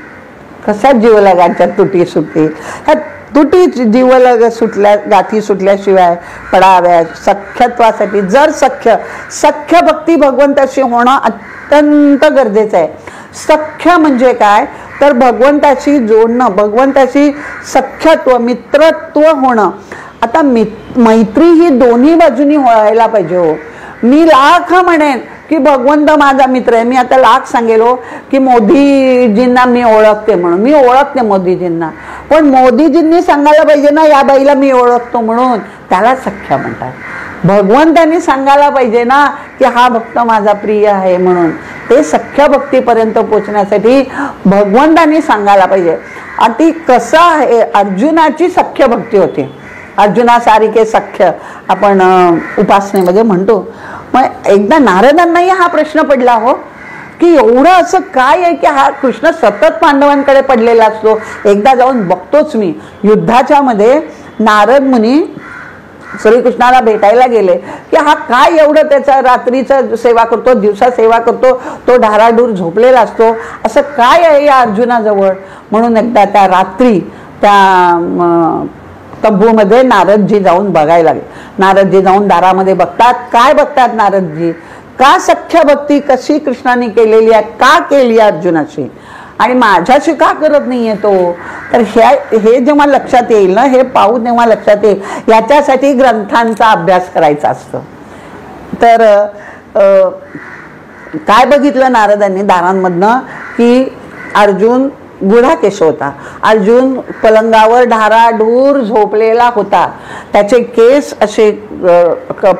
कशा जीवलगांच्या तुटी सुटतील? ह्या तुटी जीवलग सुटल्या, गाठी सुटल्याशिवाय पडाव्या सख्यत्वासाठी. जर सख्य भक्ती भगवंताशी होणं अत्यंत गरजेचं आहे. सख्य म्हणजे काय तर भगवंताशी जोडणं, भगवंताशी सख्यत्व मित्रत्व होणं. आता मैत्री ही दोन्ही बाजूनी व्हायला पाहिजे हो. मी लाख म्हणेन की भगवंत माझा मित्र आहे, मी आता लाख सांगेलो की मोदीजींना मी ओळखते म्हणून, मी ओळखते मोदीजींना, पण मोदीजींनी सांगायला पाहिजे ना या बाईला मी ओळखतो म्हणून, त्याला सख्य म्हणतात. भगवंतांनी सांगायला पाहिजे ना की हा भक्त माझा प्रिय आहे म्हणून. ते सख्य भक्तीपर्यंत पोचण्यासाठी भगवंतांनी सांगायला पाहिजे. आणि ती कसं आहे, अर्जुनाची सख्य भक्ती होती. अर्जुनासारखे सख्य आपण उपासनेमध्ये म्हणतो. मग एकदा नारदांनाही हा प्रश्न पडला हो की एवढं असं काय आहे की हा कृष्ण सतत पांडवांकडे पडलेला असतो. एकदा जाऊन बघतोच मी. युद्धाच्या मध्ये नारद मुनी श्रीकृष्णाला भेटायला गेले की हा काय एवढं त्याचा रात्रीचं सेवा करतो, दिवसा सेवा करतो, तो ढाराडूर झोपलेला असतो, असं काय आहे या अर्जुनाजवळ. म्हणून एकदा त्या रात्री त्या तंबूमध्ये नारदजी जाऊन बघायला लागले. नारदजी जाऊन दारामध्ये बघतात. काय बघतात नारदजी? का सख्य भक्ती कशी कृष्णाने केलेली आहे, का केली अर्जुनाशी, आणि माझ्याशी का करत नाहीये तो. तर हे जेव्हा लक्षात येईल ना, हे पाहू तेव्हा लक्षात येईल. याच्यासाठी ग्रंथांचा अभ्यास करायचा असतो. तर काय बघितलं नारदांनी दारांमधनं की अर्जुन गुढाकेश होता. अर्जुन पलंगावर ढाराढूर झोपलेला होता. त्याचे केस असे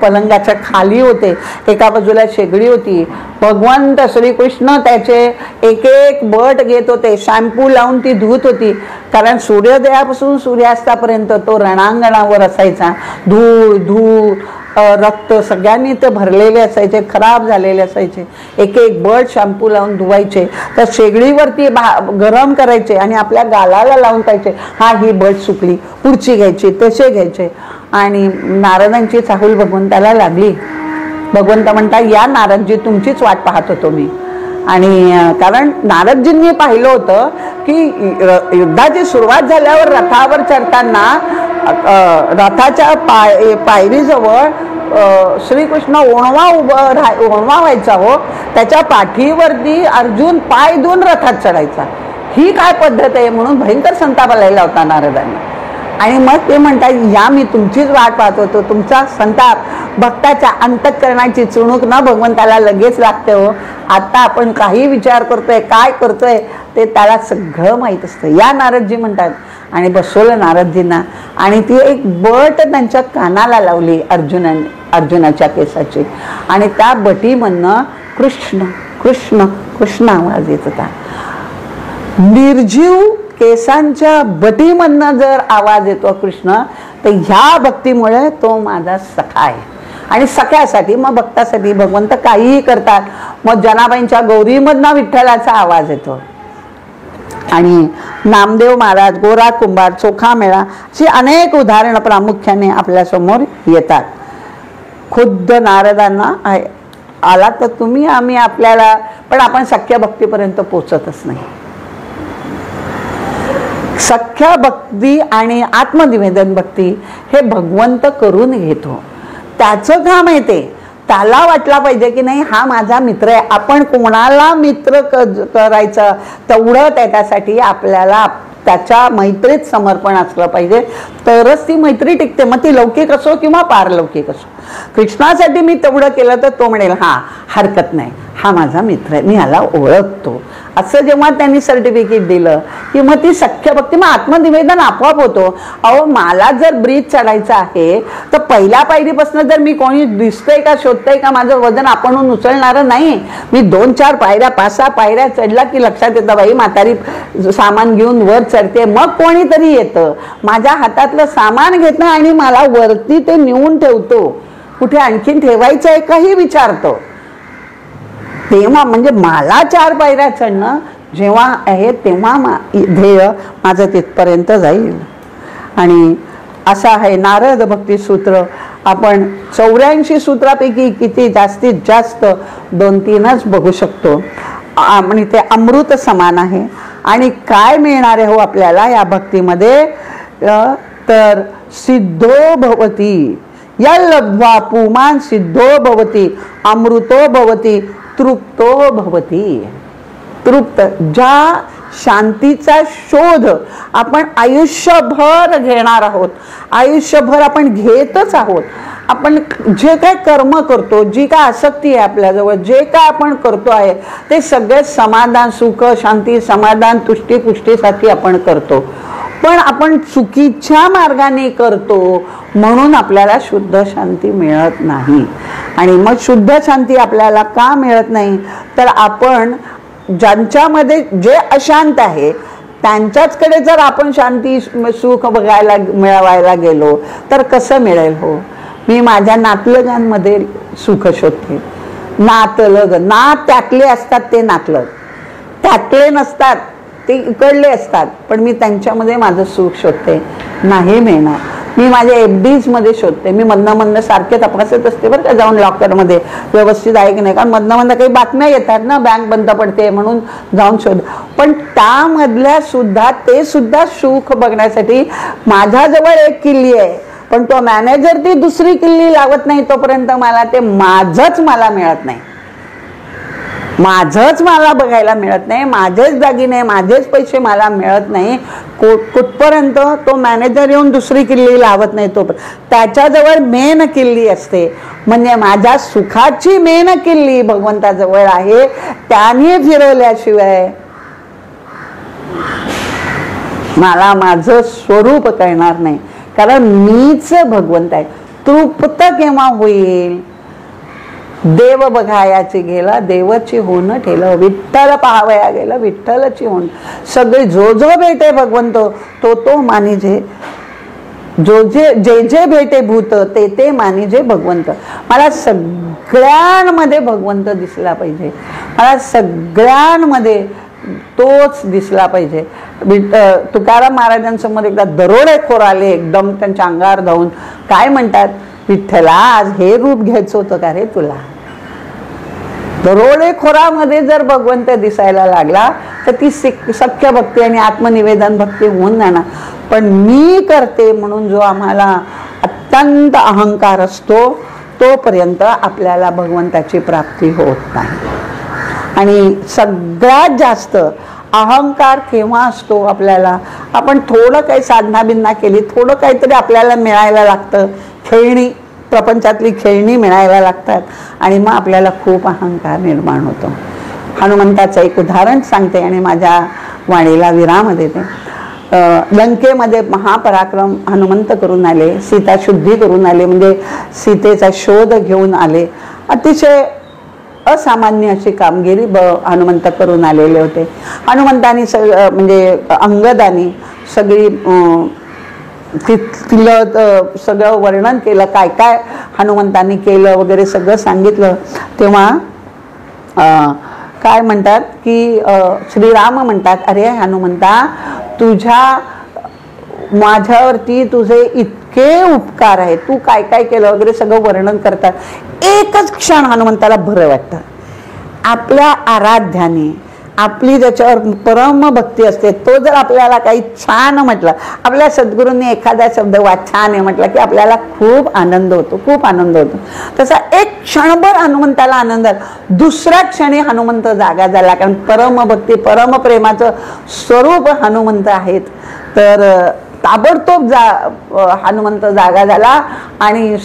पलंगाच्या खाली होते, एका बाजूला शेगडी होती. भगवंत श्रीकृष्ण त्याचे एक एक बट घेत होते, शॅम्पू लावून ती धुत होती. कारण सूर्योदयापासून सूर्यास्तापर्यंत तो रणांगणावर असायचा. धूळ रक्त सगळ्यांनी ते भरलेले असायचे, खराब झालेले असायचे. एक एक बट शॅम्पू लावून धुवायचे, तर शेगडीवरती गरम करायचे आणि आपल्या गालाला लावून पाहिजे, हा ही बट सुकली, पुढची घ्यायची, तसे घ्यायचे. आणि नारदांची चाहूल भगवंताला लागली. भगवंत म्हणता, या नारदजी तुमचीच वाट पाहत होतो मी. आणि कारण नारदजींनी पाहिलं होतं की युद्धाची सुरुवात झाल्यावर रथावर चढताना रथाच्या पायरीजवळ श्रीकृष्ण ओणवा व्हायचा हो. त्याच्या पाठीवरती अर्जुन पाय देऊन रथात चढायचा. ही काय पद्धत आहे म्हणून भयंकर संताप आलेला होता नारदांनी. आणि मग ते म्हणतात, या मी तुमचीच वाट पाहत होतो. तुमचा संताप भक्ताच्या अंतःकरणाची चुणूक न भगवंताला लगेच लागते हो. आता आपण काही विचार करतोय, काय करतोय ते त्याला सगळं माहीत असतं. या नारदजी म्हणतात. आणि बसवलं नारदजींना आणि ती एक बट त्यांच्या कानाला लावली अर्जुनाच्या केसाची. आणि त्या बटीमधनं कृष्ण कृष्ण कृष्ण आवाज येत होता. निर्जीव केसांच्या बटीमधनं जर आवाज येतो कृष्ण, तर ह्या भक्तीमुळे तो माझा सखा आहे. आणि सख्यासाठी मग भक्तासाठी भगवंत काहीही करतात. मग जनाबाईंच्या गौरीमधनं विठ्ठलाचा आवाज येतो. आणि नामदेव महाराज, गोरा कुंभार, चोखा मेळा अशी अनेक उदाहरणं प्रामुख्याने आपल्यासमोर येतात. खुद्द नारदांना आला तर तुम्ही आम्ही आपल्याला, पण आपण सख्य भक्तीपर्यंत पोचतच नाही. सख्य भक्ती आणि आत्मनिवेदन भक्ती हे भगवंत करून घेतो. त्याचं काम आहे ते. त्याला वाटला पाहिजे की नाही हा माझा मित्र आहे. आपण कोणाला मित्र करायचं तेवढं त्याच्यासाठी आपल्याला त्याच्या मैत्रीत समर्पण असलं पाहिजे, तरच ती मैत्री टिकते. मग ती लौकिक असो किंवा पारलौकिक असो. कृष्णासाठी मी तेवढं केलं तर तो म्हणेल हा हरकत नाही, हा माझा मित्र आहे, मी ह्याला ओळखतो. असं जेव्हा त्यांनी सर्टिफिकेट दिलं की मग ती सख्य भक्ती, मग आत्मनिवेदन आपोआप होतो. अहो मला जर ब्रिज चढायचं आहे तर पहिल्या पायरीपासून जर मी कोणी दिसतंय का शोधतंय का, माझं वजन आपण उचलणारं नाही. मी 2-4 पायऱ्या 5-6 पायऱ्या चढला की लक्षात येतं बाई म्हातारी सामान घेऊन वर चढते. मग कोणीतरी येतं माझ्या हातातलं सामान घेतं आणि मला वरती ते नेऊन ठेवतो, कुठे आणखीन ठेवायचं आहे काही विचारतो. तेव्हा म्हणजे मला 4 पायऱ्या चढणं जेव्हा आहे तेव्हा ध्येय माझं तिथपर्यंत जाईल. आणि असं आहे नारद भक्ती सूत्र. आपण 84 सूत्रापैकी किती जास्तीत जास्त 2-3च बघू शकतो. आणि ते अमृत समान आहे. आणि काय मिळणार आहे हो आपल्याला या भक्तीमध्ये, तर सिद्धो भवती यल्लब्ध्वा पुमान् सिद्धो भवती अमृतो भवती तृप्तो भवती. तृप्त, ज्या शांतीचा शोध आपण आयुष्यभर घेणार आहोत, आयुष्यभर आपण घेतच आहोत. आपण जे काय कर्म करतो, जी काय आसक्ती आहे आपल्याजवळ, जे काय आपण करतो आहे ते सगळे समाधान, सुख, शांती, समाधान, तुष्टी पुष्टीसाठी आपण करतो. पण आपण चुकीच्या मार्गाने करतो म्हणून आपल्याला शुद्ध शांती मिळत नाही. आणि मग शुद्ध शांती आपल्याला का मिळत नाही, तर आपण ज्यांच्यामध्ये जे अशांत आहे त्यांच्याचकडे जर आपण शांती सुख बघायला मिळवायला गेलो तर कसं मिळेल हो. मी माझ्या नातलगांमध्ये सुख शोधते. नातलग, नात त्यातले असतात ते नातलग, त्यातले नसतात ते इकडले असतात, पण मी त्यांच्यामध्ये माझं सुख शोधते, नाही मिळणार. मी माझ्या FDs मध्ये शोधते. मी मधनं सारखे तपासत असते बरं का, जाऊन लॉकरमध्ये व्यवस्थित आहे की नाही, कारण मधनं काही बातम्या येतात ना, बँक बंद पडते म्हणून जाऊन शोध. पण त्यामधल्या सुद्धा ते सुद्धा सुख बघण्यासाठी माझ्याजवळ एक किल्ली आहे, पण तो मॅनेजर ती दुसरी किल्ली लावत नाही तोपर्यंत मला ते माझंच मला मिळत नाही, माझंच मला बघायला मिळत नाही, माझेच दागिने माझेच पैसे मला मिळत नाही. कुठपर्यंत तो मॅनेजर येऊन दुसरी किल्ली लावत नाही तोपर्यंत त्याच्याजवळ मेन किल्ली असते. म्हणजे माझ्या सुखाची मेन किल्ली भगवंताजवळ आहे, त्याने फिरवल्याशिवाय मला माझं स्वरूप कळणार नाही. कारण मीच भगवंत आहे. तृप्त केव्हा होईल, देव बघायाची गेला देवाची होणं ठेलं, विठ्ठल पाहावया गेला विठ्ठलाची होण. सगळे जो जो भेटे भगवंत तो तो मानिजे, जो जे जे भेटे भूत ते ते मानिजे भगवंत. मला सगळ्यांमध्ये भगवंत दिसला पाहिजे, मला सगळ्यांमध्ये तोच दिसला पाहिजे. तुकाराम महाराजांसमोर एकदा दरोडेखोर आले, एकदम त्यांच्या अंगावर धावून काय म्हणतात, विठ्ठला आज हे रूप घ्यायचं होतं का रे तुला. दरोडेखोरामध्ये जर भगवंत दिसायला लागला तर ती सख्य भक्ती आणि आत्मनिवेदन भक्ती होऊन जाणार. पण मी करते म्हणून जो आम्हाला अत्यंत अहंकार असतो तोपर्यंत आपल्याला भगवंताची प्राप्ती होत नाही. आणि सगळ्यात जास्त अहंकार केव्हा असतो आपल्याला, आपण थोडं काही साधना बिन्ना केली, थोडं काहीतरी आपल्याला मिळायला लागतं, खेळणी, प्रपंचातली खेळणी मिळायला लागतात आणि मग आपल्याला खूप अहंकार निर्माण होतो. हनुमंताचं एक उदाहरण सांगते आणि माझ्या वाणीला विराम देते. लंकेमध्ये महापराक्रम हनुमंत करून आले, सीता शुद्धी करून आले, म्हणजे सीतेचा शोध घेऊन आले. अतिशय असामान्य अशी कामगिरी हनुमंत करून आलेले होते. हनुमंतानी म्हणजे अंगदानी सगळी तिथलं सगळं वर्णन केलं, काय काय हनुमंतांनी केलं वगैरे सगळं सांगितलं. तेव्हा काय म्हणतात की श्रीराम म्हणतात, अरे हनुमंता तुझ्या माझ्यावरती तुझे इतके उपकार आहेत, तू काय काय केलं वगैरे सगळं वर्णन करतात. एकच क्षण हनुमंताला बरं वाटतं, आपल्या आराध्याने आपली ज्याच्यावर परम भक्ती असते तो जर आपल्याला काही छान म्हटलं, आपल्या सद्गुरूंनी एखादा शब्द छान आहे म्हटलं की आपल्याला खूप आनंद होतो, खूप आनंद होतो. तसा एक क्षणभर हनुमंताला आनंद झाला, दुसऱ्या क्षणी हनुमंत जागा झाला. कारण परमभक्ती परमप्रेमाचं स्वरूप हनुमंत आहेत. तर ताबडतोब हनुमंत जागा झाला आणि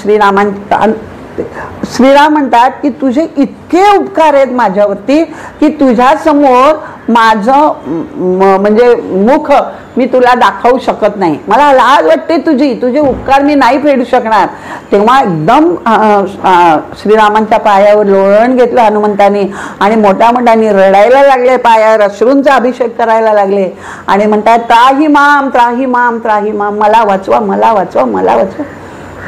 श्रीराम म्हणतात की तुझे इतके उपकार आहेत माझ्यावरती की तुझ्या समोर माझं म्हणजे मुख मी तुला दाखवू शकत नाही, मला लाज वाटते तुझे उपकार मी नाही फेडू शकणार. तेव्हा एकदम श्रीरामांच्या पायावर लोळण घेतलं हनुमंतानी आणि मोठ्या मोठ्याने रडायला लागले, पायावर अश्रूंचा अभिषेक करायला लागले आणि म्हणतात त्राही माम त्राही माम त्राही माम, मला वाचवा मला वाचवा मला वाचवा.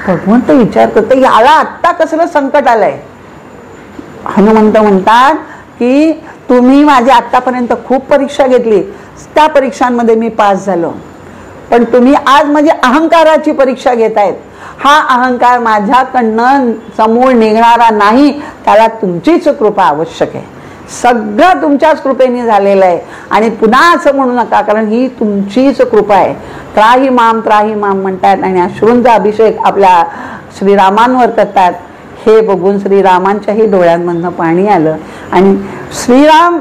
भगवंत विचारतो तर याला आत्ता कसलं संकट आलंय. हनुमंत म्हणतात की तुम्ही माझी आतापर्यंत खूप परीक्षा घेतली, त्या परीक्षांमध्ये मी पास झालो, पण तुम्ही आज माझी अहंकाराची परीक्षा घेतायत. हा अहंकार माझ्याकडनं समूळ निघणारा नाही, त्याला तुमचीच कृपा आवश्यक आहे. सगळं तुमच्याच कृपेने झालेलं आहे आणि पुन्हा असं म्हणू नका, कारण ही तुमचीच कृपा आहे. त्राही माम म्हणतात आणि अश्रूंचा अभिषेक आपल्या श्रीरामांवर करतात. हे बघून श्रीरामांच्याही डोळ्यांमधनं पाणी आलं आणि श्रीराम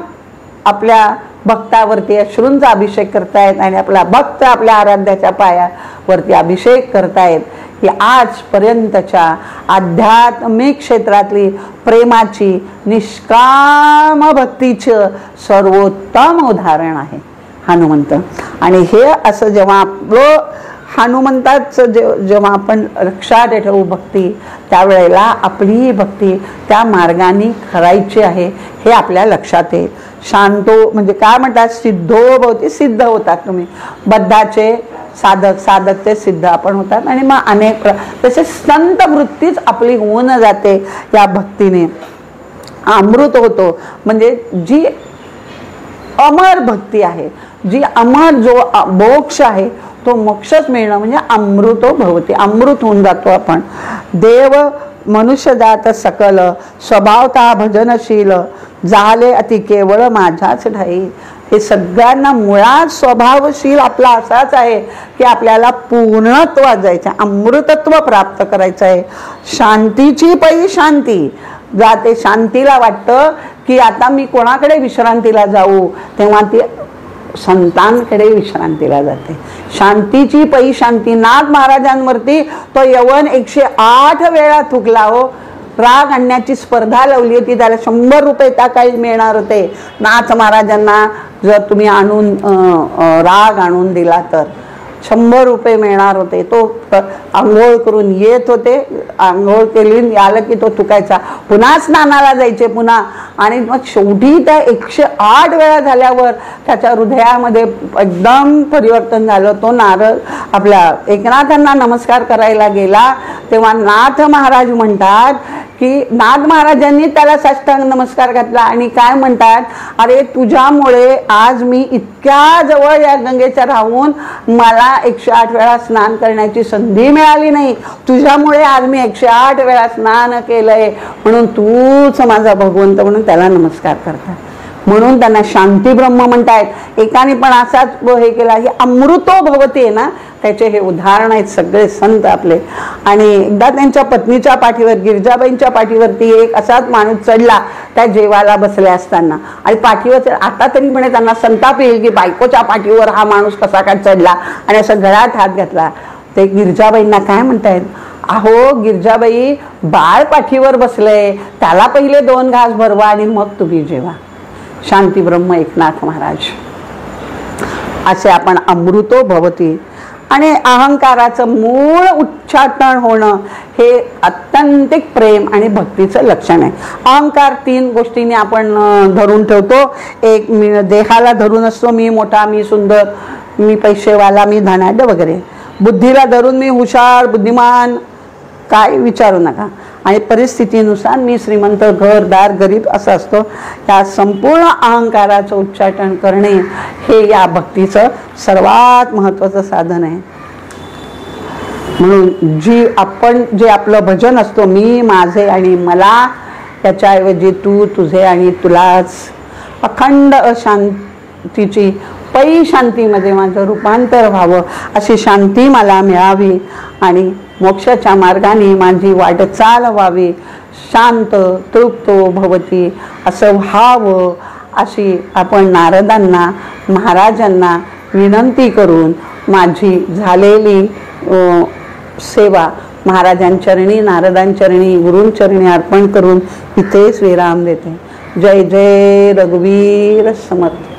आपल्या भक्तावरती अश्रूंचा अभिषेक करतायत आणि आपला भक्त आपल्या आराध्याच्या पायावरती अभिषेक करतायत. ही आजपर्यंतच्या आध्यात्मिक क्षेत्रातली प्रेमाची निष्काम भक्तीचं सर्वोत्तम उदाहरण आहे हनुमंत. आणि हे असं जेव्हा आपलं हनुमंताचं जेव्हा आपण लक्षात ठेवू भक्ती, त्यावेळेला आपली भक्ती त्या मार्गाने करायची आहे हे आपल्या लक्षात येईल. शांतो म्हणजे काय म्हणतात, सिद्धो भवती, सिद्ध होतात तुम्ही. बद्धाचे साधकचे सिद्ध आपण होतात आणि मग अनेक तसे संत वृत्तीच आपली होऊन जाते या भक्तीने. अमृत होतो म्हणजे जी अमर भक्ती आहे, जी अमर जो मोक्ष आहे तो मोक्षच मिळणं म्हणजे अमृतो भवती, अमृत होऊन जातो आपण. देव मनुष्य जात सकल स्वभावता भजनशील झाले अति केवळ माझ्याच ठाई. हे सगळ्यांना मुळात स्वभावशील आपला असाच आहे की आपल्याला पूर्णत्व जायचं, अमृतत्व प्राप्त करायचं आहे. शांतीची पै शांती जाते, शांतीला वाटतं की आता मी कोणाकडे विश्रांतीला जाऊ, तेव्हा ती संतांकडे विश्रांतीला जाते. शांतीची पै शांती. नाथ महाराजांवरती तो यवन 108 वेळा थुकला हो. राग आणण्याची स्पर्धा लावली होती, त्याला 100 रुपये त्या काही मिळणार होते. नाथ महाराजांना जर तुम्ही राग आणून दिला तर 100 रुपये मिळणार होते. तो आंघोळ करून येत होते, आंघोळ केली आलं की तो थुकायचा, पुन्हा स्नानाला जायचे पुन्हा. आणि मग शेवटी त्या 108 वेळा झाल्यावर त्याच्या हृदयामध्ये एकदम परिवर्तन झालं. तो नारद आपल्या एकनाथांना नमस्कार करायला गेला तेव्हा नाथ महाराज म्हणतात की नाथ महाराजांनी त्याला साष्टांग नमस्कार घातला आणि काय म्हणतात, अरे तुझ्यामुळे आज मी इतक्या जवळ या गंगेच्या राहून मला 108 वेळा स्नान करण्याची संधी मिळाली नाही, तुझ्यामुळे आज मी 108 वेळा स्नान केलंय, म्हणून तूच माझा भगवंत म्हणून त्याला नमस्कार करतात. म्हणून त्यांना शांती ब्रह्म म्हणतायत. एकाने पण असाच हे केला, हे अमृतो भवती आहे ना, त्याचे हे उदाहरण आहेत सगळे संत आपले. आणि एकदा त्यांच्या पत्नीच्या पाठीवर, गिरजाबाईंच्या पाठीवरती एक असाच माणूस चढला त्या जेवायला बसले असताना आणि पाठीवर आता तरी म्हणे त्यांना संताप येईल की बायकोच्या पाठीवर हा माणूस कसा काय चढला आणि असं गळ्यात हात घातला. ते गिरजाबाईंना काय म्हणतायत, अहो गिरजाबाई बाळ पाठीवर बसलंय, त्याला पहिले 2 घास भरवा आणि मग तुम्ही जेवा. शांती ब्रह्म एकनाथ महाराज. असे आपण अमृतो भवती. आणि अहंकाराचं मूळ उच्चाटन होणं हे अत्यंतिक प्रेम आणि भक्तीचं लक्षण आहे. अहंकार 3 गोष्टींनी आपण धरून ठेवतो. एक देहाला धरून असतो, मी मोठा, मी सुंदर, मी पैसेवाला, मी धनाढ्य वगैरे. बुद्धीला धरून मी हुशार, बुद्धिमान, काय विचारू नका. आणि परिस्थितीनुसार मी श्रीमंत, घरदार, गरीब असं असतो. या संपूर्ण अहंकाराचं उच्चाटन करणे हे या भक्तीचं सर्वात महत्त्वाचं साधन आहे. म्हणून जे आपलं भजन असतो, मी, माझे आणि मला, त्याच्याऐवजी तू, तुझे आणि तुलाच, अखंड अशांतीची पै शांतीमध्ये माझं रूपांतर व्हावं, अशी शांती मला मिळावी आणि मोक्षाच्या मार्गाने माझी वाटचाल व्हावी. शांत तृप्तो भवती असं व्हावं, अशी आपण नारदांना, महाराजांना विनंती करून माझी झालेली सेवा महाराजांचरणी, नारदांचरणी, गुरूंचरणी अर्पण करून इथेच विराम देते. जय जय रघुवीर समर्थ.